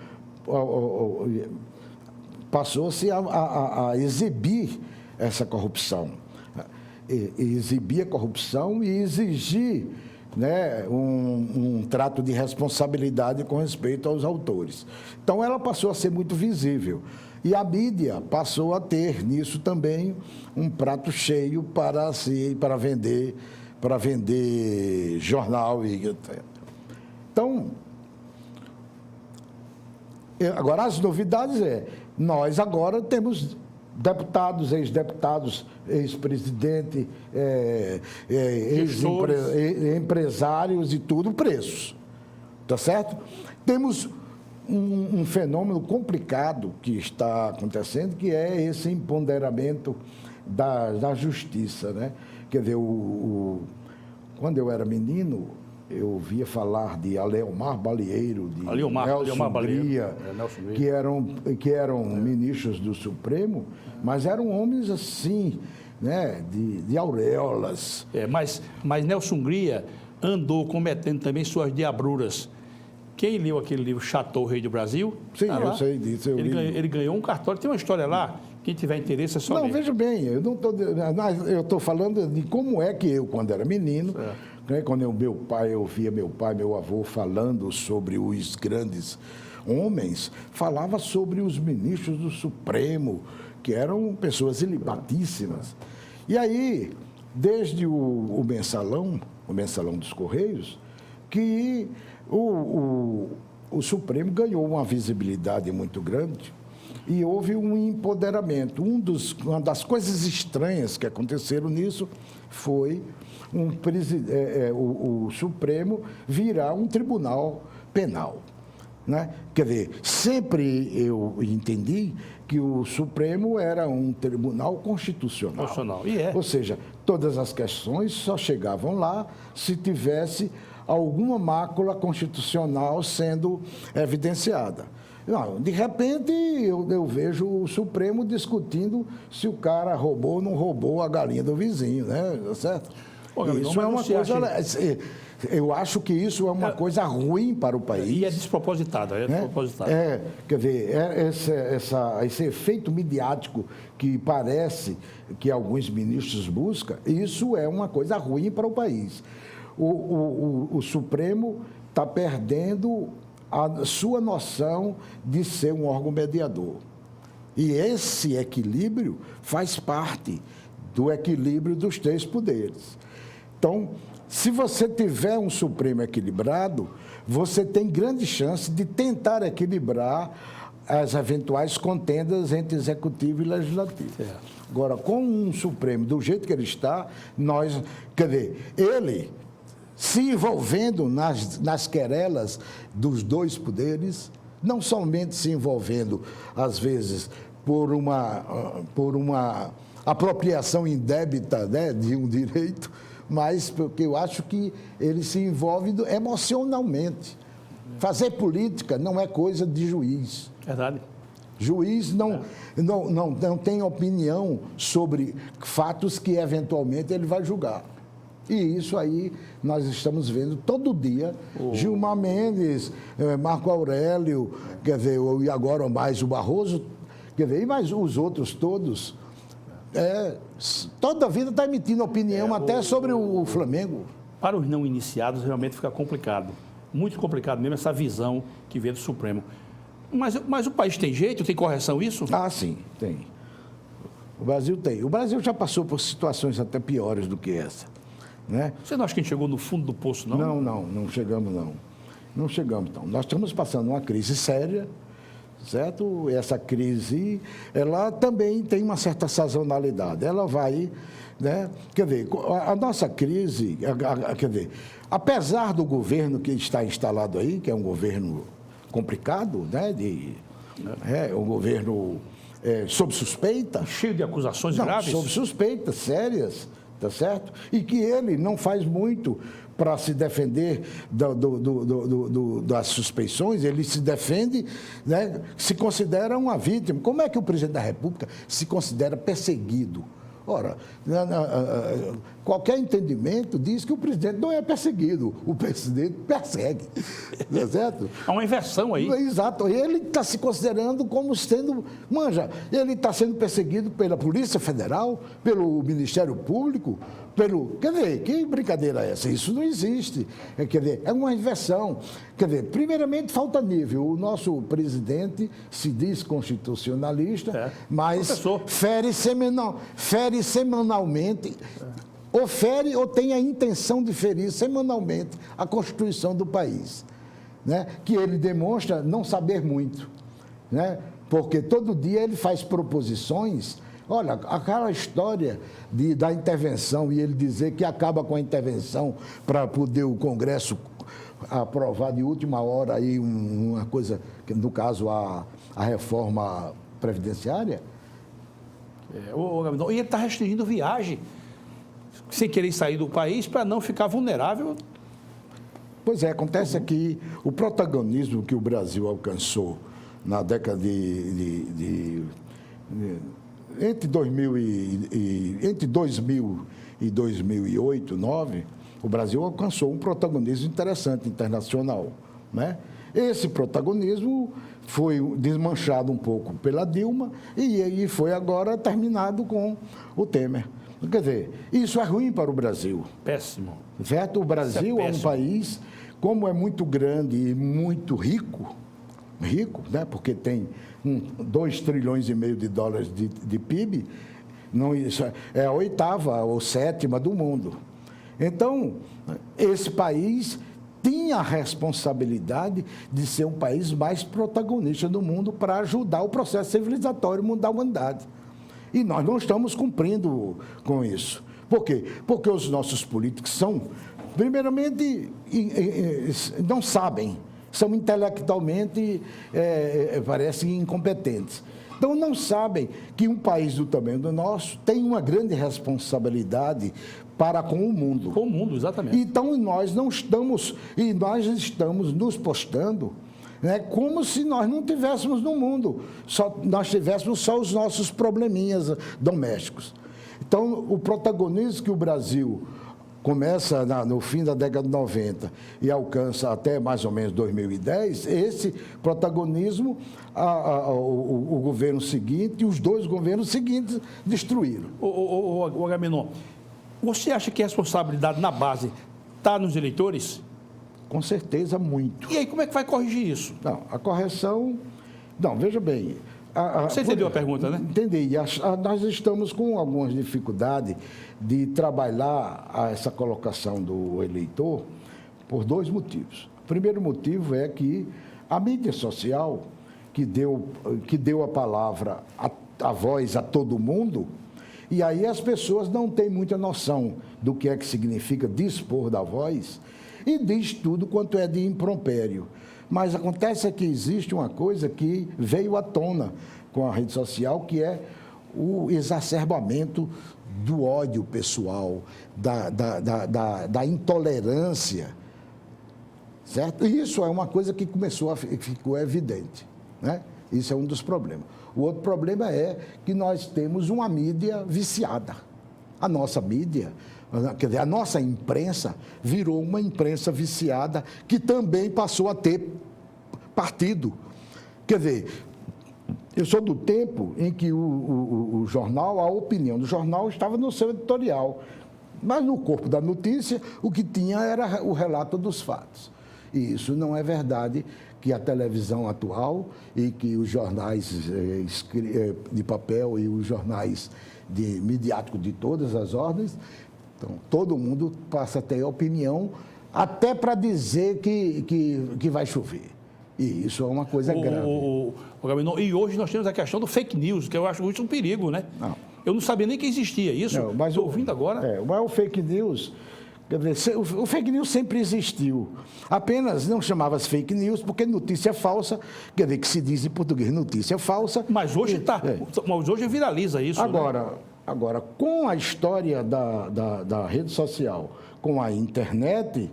passou-se a exibir essa corrupção. Exibir a corrupção e exigir, né, um trato de responsabilidade com respeito aos autores. Então, ela passou a ser muito visível. E a mídia passou a ter nisso também um prato cheio para vender jornal. Então, agora as novidades nós agora temos deputados, ex-deputados, ex-presidente, empresários e tudo presos, tá certo? Temos um fenômeno complicado que está acontecendo, que é esse empoderamento da justiça, né? Quer dizer, quando eu era menino, eu ouvia falar de Aleomar Balieiro, de Nelson Gria, que eram ministros do Supremo, mas eram homens assim, né, de auréolas. Mas Nelson Gria andou cometendo também suas diabruras. Quem leu aquele livro Chateau, Rei do Brasil? Sim, eu sei disso. Ele ganhou um cartório. Tem uma história lá. Quem tiver interesse é só ler. Não, veja bem, eu estou falando de como é que eu, quando era menino, né, quando eu ouvia meu avô falando sobre os grandes homens, falava sobre os ministros do Supremo, que eram pessoas ilibatíssimas. E aí, desde o mensalão dos Correios, que o Supremo ganhou uma visibilidade muito grande e houve um empoderamento. Uma das coisas estranhas que aconteceram nisso foi o Supremo virar um tribunal penal, né? Quer dizer, sempre eu entendi que o Supremo era um tribunal constitucional. E é. Ou seja, todas as questões só chegavam lá se tivesse alguma mácula constitucional sendo evidenciada. Não, de repente, eu vejo o Supremo discutindo se o cara roubou ou não roubou a galinha do vizinho, né? Certo? Isso é uma coisa... Eu acho que isso é uma coisa ruim para o país. E é despropositado, quer dizer, esse efeito midiático que parece que alguns ministros buscam, isso é uma coisa ruim para o país. O Supremo está perdendo a sua noção de ser um órgão mediador. E esse equilíbrio faz parte do equilíbrio dos três poderes. Então, se você tiver um Supremo equilibrado, você tem grande chance de tentar equilibrar as eventuais contendas entre executivo e legislativo. Agora, com um Supremo do jeito que ele está, quer dizer, ele se envolvendo nas querelas dos dois poderes, não somente se envolvendo, às vezes, por uma apropriação indébita, né, de um direito, mas porque eu acho que ele se envolve emocionalmente. Fazer política não é coisa de juiz. Verdade. Juiz não tem opinião sobre fatos que, eventualmente, ele vai julgar. E isso aí nós estamos vendo todo dia. Gilmar Mendes, Marco Aurélio, quer dizer, e agora mais o Barroso, quer dizer, e mais os outros todos, toda a vida está emitindo opinião até sobre o Flamengo. Para os não iniciados, realmente fica complicado. Muito complicado mesmo essa visão que vem do Supremo. Mas o país tem jeito? Tem correção isso? Ah, sim, tem. O Brasil tem. O Brasil já passou por situações até piores do que essa, né? Você não acha que a gente chegou no fundo do poço, não? Não chegamos, não. Não chegamos, não. Nós estamos passando uma crise séria, certo? Essa crise, ela também tem uma certa sazonalidade. Ela vai, né? Quer dizer, a nossa crise, quer dizer, apesar do governo que está instalado aí, que é um governo complicado, né? Um governo sob suspeita. Cheio de acusações graves? Sob suspeitas sérias, tá certo? E que ele não faz muito para se defender das suspeições, ele se defende, né, se considera uma vítima. Como é que o presidente da República se considera perseguido Ora, qualquer entendimento diz que o presidente não é perseguido, o presidente persegue, não é certo? Há uma inversão aí. Exato, ele está se considerando como sendo, ele está sendo perseguido pela Polícia Federal, pelo Ministério Público, quer dizer, que brincadeira é essa? Isso não existe, quer dizer, é uma inversão. Quer dizer, primeiramente falta nível, o nosso presidente se diz constitucionalista, mas fere semanalmente, ou fere ou tem a intenção de ferir semanalmente a Constituição do país, né? Que ele demonstra não saber muito, né? Porque todo dia ele faz proposições. Olha, aquela história da intervenção e ele dizer que acaba com a intervenção para poder o Congresso aprovar de última hora aí uma coisa, no caso a reforma previdenciária. E ele está restringindo viagem, sem querer sair do país, para não ficar vulnerável. Pois é, acontece que o protagonismo que o Brasil alcançou na década entre 2000 e 2008, 2009, o Brasil alcançou um protagonismo interessante internacional, né? Esse protagonismo foi desmanchado um pouco pela Dilma e foi agora terminado com o Temer. Quer dizer, isso é ruim para o Brasil. Péssimo. Certo? O Brasil é um país, como é muito grande e muito rico, né? Porque tem 2,5 trilhões de dólares de PIB, isso é a 8ª ou 7ª do mundo. Então, esse país tinha a responsabilidade de ser um país mais protagonista do mundo para ajudar o processo civilizatório da humanidade. E nós não estamos cumprindo com isso. Por quê? Porque os nossos políticos são, primeiramente, não sabem, são intelectualmente, parecem incompetentes. Então, não sabem que um país do tamanho do nosso tem uma grande responsabilidade para com o mundo. Com o mundo, exatamente. Então, nós estamos nos postando, né, como se nós não tivéssemos no mundo, nós tivéssemos só os nossos probleminhas domésticos. Então, o protagonismo que o Brasil começa no fim da década de 90 e alcança até mais ou menos 2010, esse protagonismo o governo seguinte e os 2 governos seguintes destruíram. O Agamenon, você acha que a responsabilidade na base está nos eleitores? Com certeza, muito. E aí, como é que vai corrigir isso? Não, a correção... Não, veja bem... Você entendeu a pergunta, né? Entendi. Nós estamos com algumas dificuldades de trabalhar essa colocação do eleitor por 2 motivos. O primeiro motivo é que a mídia social, que deu a palavra, a voz a todo mundo, e aí as pessoas não têm muita noção do que é que significa dispor da voz e diz tudo quanto é de impropério. Mas acontece que existe uma coisa que veio à tona com a rede social, que é o exacerbamento do ódio pessoal, da intolerância, certo? E isso é uma coisa que ficou evidente, né? Isso é um dos problemas. O outro problema é que nós temos uma mídia viciada. A nossa mídia, quer dizer, a nossa imprensa virou uma imprensa viciada que também passou a ter partido. Quer dizer, eu sou do tempo em que o jornal, a opinião do jornal estava no seu editorial, mas no corpo da notícia o que tinha era o relato dos fatos. E isso não é verdade, que a televisão atual e que os jornais de papel e os jornais midiáticos de todas as ordens, então, todo mundo passa a ter opinião até para dizer que vai chover. E isso é uma coisa grave. E hoje nós temos a questão do fake news, que eu acho isso um perigo, né? Não. Eu não sabia nem que existia isso, mas estou ouvindo agora. Mas o fake news, quer dizer, o fake news sempre existiu. Apenas não chamava-se fake news porque notícia falsa, quer dizer, que se diz em português notícia falsa. Mas hoje mas hoje viraliza isso. Agora, com a história da rede social, com a internet,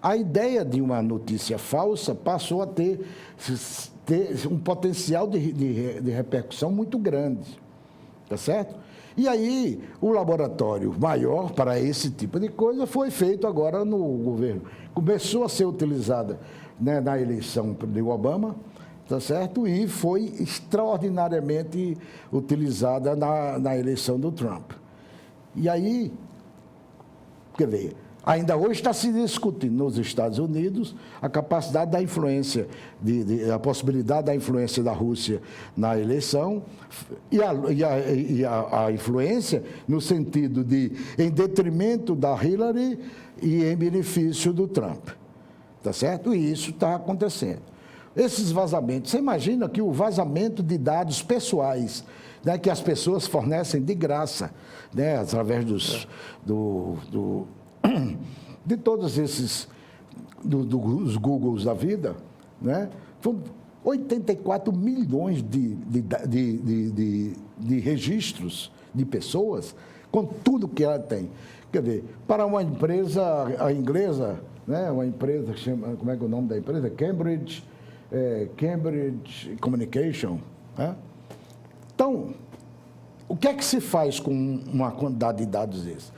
a ideia de uma notícia falsa passou a ter um potencial de repercussão muito grande. tá certo? E aí, o laboratório maior para esse tipo de coisa foi feito agora no governo. Começou a ser utilizada, né, na eleição de Obama, tá certo? E foi extraordinariamente utilizada na eleição do Trump. E aí, quer ver, ainda hoje está se discutindo nos Estados Unidos a capacidade da influência, a possibilidade da influência da Rússia na eleição e a influência no sentido de em detrimento da Hillary e em benefício do Trump. Tá certo? E isso está acontecendo. Esses vazamentos, você imagina que o vazamento de dados pessoais, né, que as pessoas fornecem de graça, né, através de todos esses, dos Googles da vida, né? Foram 84 milhões de registros de pessoas, com tudo que ela tem. Quer dizer, para uma empresa inglesa, né? Uma empresa que chama, como é que é o nome da empresa? Cambridge Communication. Né? Então, o que é que se faz com uma quantidade de dados desses?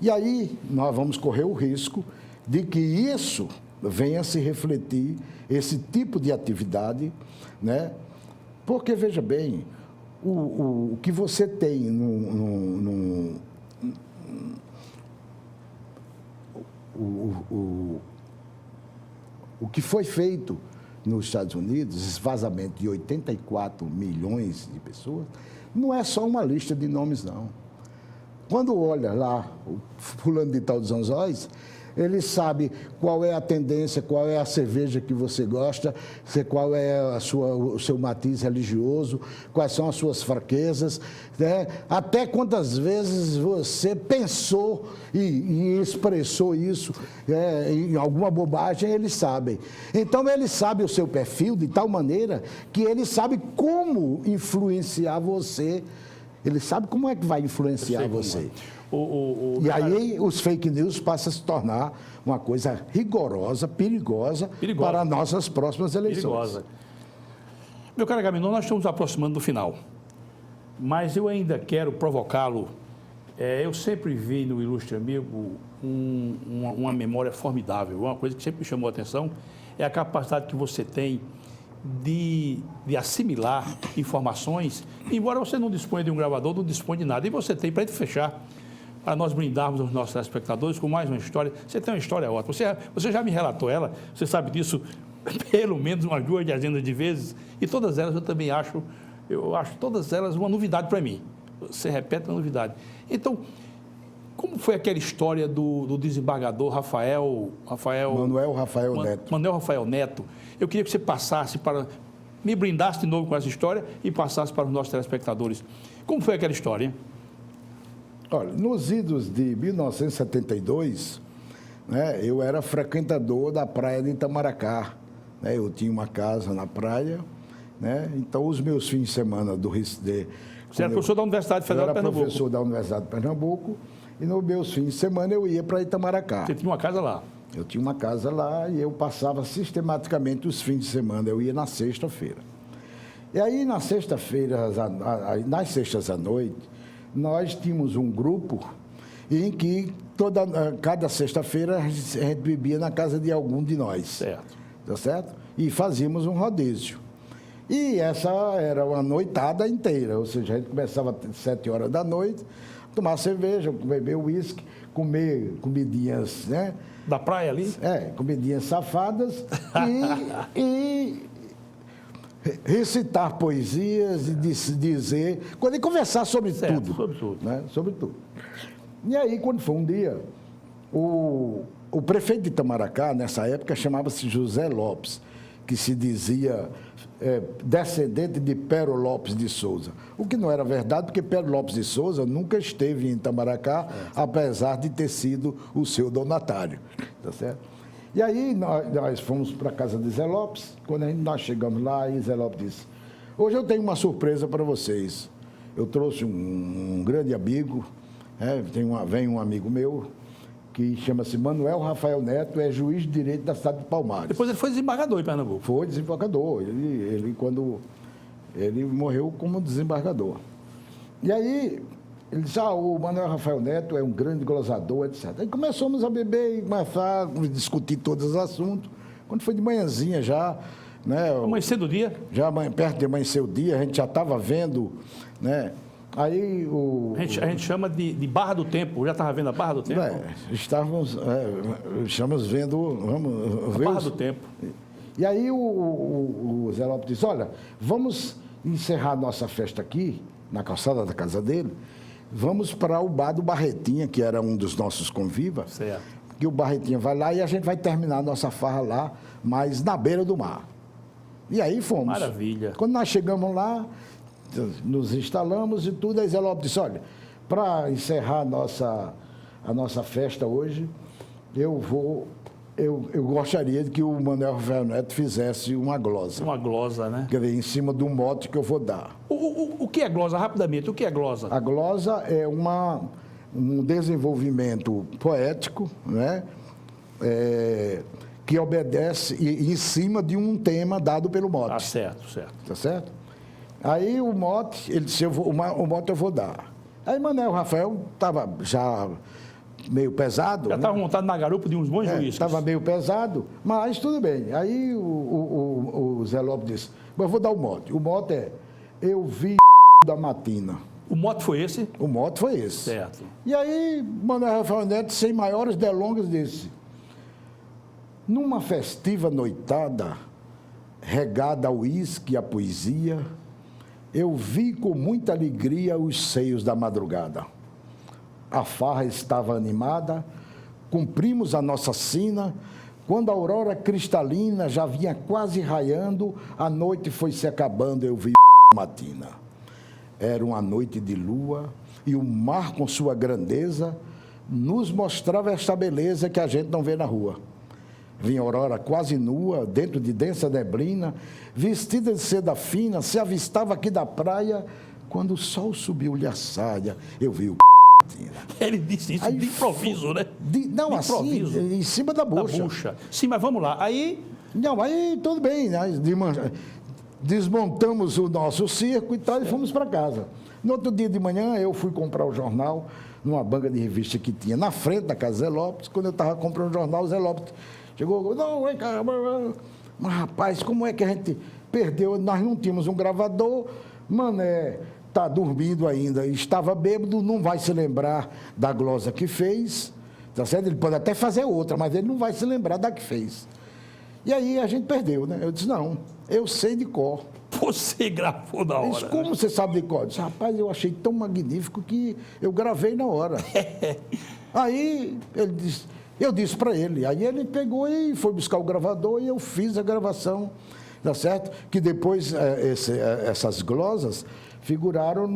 E aí nós vamos correr o risco de que isso venha a se refletir, esse tipo de atividade, né? Porque, veja bem, o que você tem o que foi feito nos Estados Unidos, esse vazamento de 84 milhões de pessoas, não é só uma lista de nomes, não. Quando olha lá o fulano de tal dos anzóis, ele sabe qual é a tendência, qual é a cerveja que você gosta, qual é o seu matiz religioso, quais são as suas fraquezas, né? Até quantas vezes você pensou e expressou isso em alguma bobagem, eles sabem. Então, ele sabe o seu perfil de tal maneira que ele sabe como influenciar você. Ele sabe como é que vai influenciar você. E aí os fake news passam a se tornar uma coisa rigorosa, perigosa. Para as nossas próximas eleições. Perigosa. Meu caro Agamenon, nós estamos aproximando do final, mas eu ainda quero provocá-lo. Eu sempre vi no ilustre amigo uma memória formidável, uma coisa que sempre me chamou a atenção é a capacidade que você tem de assimilar informações, embora você não disponha de um gravador, não dispõe de nada, e você tem, para fechar, para nós brindarmos os nossos telespectadores com mais uma história. Você tem uma história ótima. Você já me relatou ela, você sabe disso pelo menos umas 2 dezenas de vezes, e todas elas eu também acho todas elas uma novidade para mim. Você repete uma novidade. Então, como foi aquela história do desembargador Manuel Rafael Neto? Eu queria que você passasse me brindasse de novo com essa história e passasse para os nossos telespectadores. Como foi aquela história, hein? Olha, nos idos de 1972, né, eu era frequentador da praia de Itamaracá. Né, eu tinha uma casa na praia, né, então os meus fins de semana do Recife... Você era professor da Universidade Federal de Pernambuco? Eu era professor da Universidade de Pernambuco e nos meus fins de semana eu ia para Itamaracá. Você tinha uma casa lá? Eu tinha uma casa lá e eu passava sistematicamente os fins de semana, eu ia na sexta-feira. E aí, nas sextas à noite, nós tínhamos um grupo em que cada sexta-feira a gente bebia na casa de algum de nós. Certo. Tá certo? E fazíamos um rodízio. E essa era uma noitada inteira, ou seja, a gente começava às 7 horas da noite, tomar cerveja, beber uísque, comer comidinhas, né? Da praia ali? Comidinhas safadas e recitar poesias e dizer, e conversar sobre tudo. Sobre tudo. Né? Sobre tudo. E aí, quando foi um dia, o prefeito de Itamaracá, nessa época, chamava-se José Lopes, que se dizia descendente de Pero Lopes de Souza. O que não era verdade, porque Pero Lopes de Souza nunca esteve em Itamaracá, apesar de ter sido o seu donatário. Tá certo? E aí nós fomos para a casa de Zé Lopes. Quando nós chegamos lá, e Zé Lopes disse: hoje eu tenho uma surpresa para vocês. Eu trouxe um grande amigo, vem um amigo meu, que chama-se Manuel Rafael Neto, é juiz de direito da cidade de Palmares. Depois ele foi desembargador em Pernambuco. Foi desembargador. Ele morreu como desembargador. E aí, ele disse, o Manuel Rafael Neto é um grande glosador, etc. Aí começamos a beber e começar a discutir todos os assuntos. Quando foi de manhãzinha já, né? Amanhecer do dia? Já perto de amanhecer o dia, a gente já estava vendo, né? Aí A gente chama de Barra do Tempo. Já estava vendo a Barra do Tempo? Estamos vendo... Vamos ver Barra do Tempo. E aí o Zé Lopes disse, olha, vamos encerrar nossa festa aqui, na calçada da casa dele, vamos para o bar do Barretinha, que era um dos nossos convivas. Certo. Que o Barretinha vai lá e a gente vai terminar a nossa farra lá, mas na beira do mar. E aí fomos. Maravilha. Quando nós chegamos lá, nos instalamos e tudo, aí Zé Lopes disse, olha, para encerrar a nossa festa hoje, eu gostaria de que o Manuel Rafael Neto fizesse uma glosa. Uma glosa, né? Quer dizer, em cima de um mote que eu vou dar. O que é glosa? Rapidamente, o que é glosa? A glosa é um desenvolvimento poético, né? Que obedece em cima de um tema dado pelo mote. Ah, certo, certo. Tá certo? Aí o mote, ele disse, o mote eu vou dar. Aí Manuel Rafael estava já meio pesado. Já estava montado na garupa de uns bons juízes. Estava meio pesado, mas tudo bem. Aí o Zé Lopes disse, mas eu vou dar o mote. O mote é, eu vi da matina. O mote foi esse? O mote foi esse. Certo. E aí Manuel Rafael Neto, sem maiores delongas, disse, numa festiva noitada, regada ao uísque e à poesia, eu vi com muita alegria os seios da madrugada. A farra estava animada, cumprimos a nossa sina, quando a aurora cristalina já vinha quase raiando, a noite foi se acabando, eu vi matina. Era uma noite de lua e o mar com sua grandeza nos mostrava esta beleza que a gente não vê na rua. Vinha a aurora quase nua, dentro de densa neblina, vestida de seda fina, se avistava aqui da praia. Quando o sol subiu-lhe a saia, eu vi o Ele disse isso de improviso, né? Não, de assim, improviso. em cima da bucha. Sim, mas vamos lá. Aí... Não, aí tudo bem, né? Desmontamos o nosso circo e tal e fomos para casa. No outro dia de manhã, eu fui comprar o jornal numa banca de revista que tinha na frente da casa Zé Lopes. Quando eu estava comprando o jornal, o Zé Lopes chegou, não, vem cá, mas rapaz, como é que a gente perdeu? Nós não tínhamos um gravador, Mané está dormindo ainda, estava bêbado, não vai se lembrar da glosa que fez, tá certo? Ele pode até fazer outra, mas ele não vai se lembrar da que fez. E aí a gente perdeu, né? Eu disse, não, eu sei de cor. Você gravou na hora. Disse, como você sabe de cor? Eu disse, rapaz, eu achei tão magnífico que eu gravei na hora. Aí ele disse, eu disse para ele, aí ele pegou e foi buscar o gravador e eu fiz a gravação, tá certo? Que depois essas glosas figuraram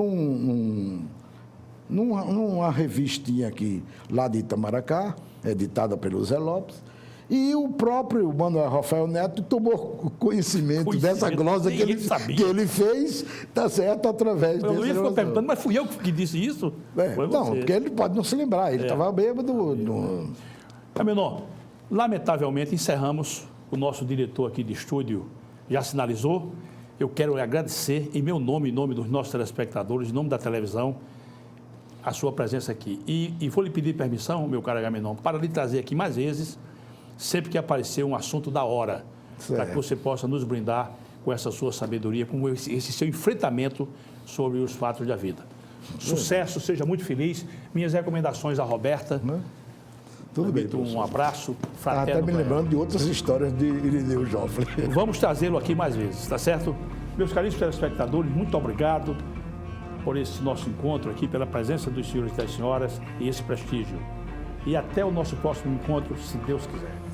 numa revistinha aqui, lá de Itamaracá, editada pelo Zé Lopes, e o próprio Manuel Rafael Neto tomou conhecimento dessa glosa que ele fez, tá certo, através desse... O Luiz ficou perguntando, mas fui eu que disse isso? Não, porque ele pode não se lembrar, ele estava bêbado. Menor, lamentavelmente encerramos, o nosso diretor aqui de estúdio já sinalizou. Eu quero lhe agradecer, em meu nome, em nome dos nossos telespectadores, em nome da televisão, a sua presença aqui. E vou lhe pedir permissão, meu caro Agamenon, para lhe trazer aqui mais vezes, sempre que aparecer um assunto da hora, para que você possa nos brindar com essa sua sabedoria, com esse seu enfrentamento sobre os fatos da vida. Sucesso, seja muito feliz. Minhas recomendações à Roberta. Tudo bem. Um abraço fraterno. Até me lembrando de outras histórias de Irineu Joffre. Vamos trazê-lo aqui mais vezes, tá certo? Meus caríssimos telespectadores, muito obrigado por esse nosso encontro aqui, pela presença dos senhores e das senhoras e esse prestígio. E até o nosso próximo encontro, se Deus quiser.